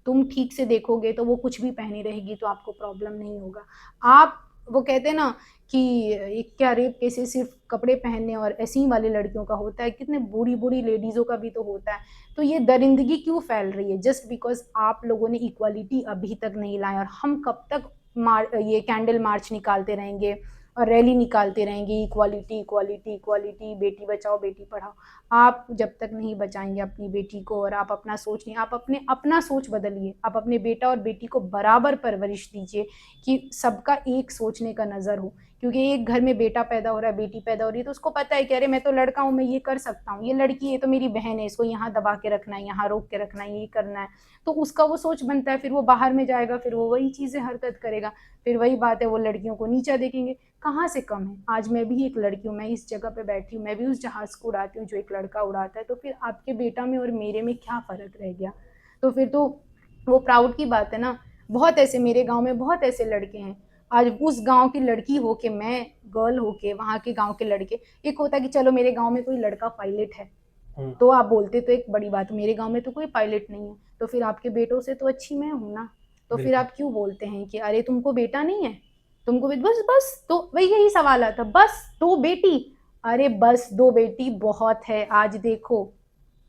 तुम ठीक से देखोगे तो वो कुछ भी पहनी रहेगी तो आपको प्रॉब्लम नहीं होगा। आप वो कहते हैं ना कि एक क्या रेप केसेस सिर्फ कपड़े पहनने और ऐसी ही वाली लड़कियों का होता है, कितने बूढ़ी-बूढ़ी लेडीज़ों का भी तो होता है। तो ये दरिंदगी क्यों फैल रही है? जस्ट बिकॉज़ आप लोगों ने इक्वालिटी अभी तक नहीं लाए और हम कब तक ये कैंडल मार्च निकालते रहेंगे और रैली निकालते रहेंगे equality, equality, equality, Beti Bachao, Beti Padhao. आप जब तक नहीं बचाएंगे अपनी बेटी को और आप अपना सोच नहीं, आप अपना सोच बदलिए, आप अपने बेटा और बेटी को बराबर परवरिश दीजिए कि सबका एक सोचने का नज़र हो। क्योंकि एक घर में बेटा पैदा हो रहा है, बेटी पैदा हो रही है, तो उसको पता है कि अरे मैं तो लड़का हूँ, मैं ये कर सकता हूँ, ये लड़की है तो मेरी बहन है, इसको यहाँ दबा के रखना है, यहाँ रोक के रखना है, ये करना है। तो उसका वो सोच बनता है, फिर वो बाहर में जाएगा, फिर वो वही चीज़ें हरकत करेगा, फिर वही बात है, वो लड़कियों को नीचा देखेंगे। कहाँ से कम है? आज मैं भी एक लड़की हूँ, मैं इस जगह पे बैठी हूँ, मैं भी उस जहाज़ को उड़ाती हूँ जो एक लड़का उड़ाता है, तो फिर आपके बेटा में और मेरे में क्या फ़र्क रह गया? तो फिर तो वो प्राउड की बात है ना। बहुत ऐसे मेरे गाँव में बहुत ऐसे लड़के हैं। आज उस गाँव की लड़की हो के, मैं गर्ल हो के, वहाँ के गाँव के लड़के, एक होता है कि चलो मेरे गाँव में कोई लड़का पायलट है, हम्म, तो आप बोलते तो एक बड़ी बात, मेरे गाँव में तो कोई पायलट नहीं है, तो फिर आपके बेटों से तो अच्छी मैं हूँ ना। तो फिर बिल्कुल। आप क्यों बोलते हैं कि अरे तुमको बेटा नहीं है? तुमको बस बस तो वही यही सवाल आता, बस 2 बेटी? अरे बस 2 बेटी बहुत है। आज देखो,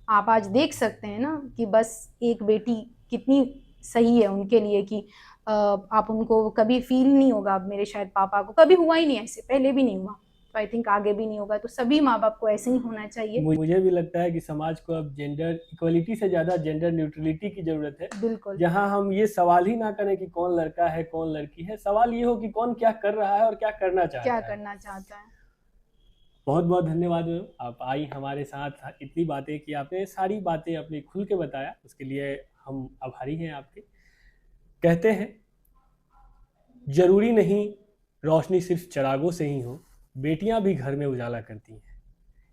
आप आज देख सकते हैं ना कि बस 1 बेटी कितनी सही है उनके लिए कि आप उनको कभी फ़ील नहीं होगा, अब मेरे शायद पापा को कभी हुआ ही नहीं ऐसे, पहले भी नहीं हुआ। तो आई थिंक आगे भी नहीं होगा, तो सभी माँ-बाप को ऐसे ही होना चाहिए। मुझे भी लगता है कि समाज को अब जेंडर इक्वलिटी से ज़्यादा जेंडर न्यूट्रलिटी की ज़रूरत है, बिल्कुल, जहाँ हम ये सवाल ही ना करें कि कौन लड़का है, कौन लड़की है। सवाल ये हो कि कौन क्या कर रहा है और क्या करना क्या चाहता है। करना चाहता है। बहुत बहुत धन्यवाद मैम, आप आई हमारे साथ, इतनी बातें की आपने, सारी बातें अपनी खुल के बताया, उसके लिए हम आभारी हैं आपके। कहते हैं जरूरी नहीं रोशनी सिर्फ चिरागों से ही हो, बेटियां भी घर में उजाला करती हैं।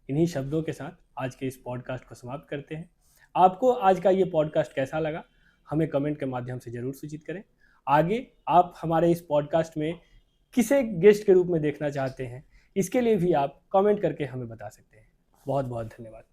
इन्हीं शब्दों के साथ आज के इस पॉडकास्ट को समाप्त करते हैं। आपको आज का ये पॉडकास्ट कैसा लगा हमें कमेंट के माध्यम से ज़रूर सूचित करें। आगे आप हमारे इस पॉडकास्ट में किसे गेस्ट के रूप में देखना चाहते हैं, इसके लिए भी आप कमेंट करके हमें बता सकते हैं। बहुत बहुत धन्यवाद।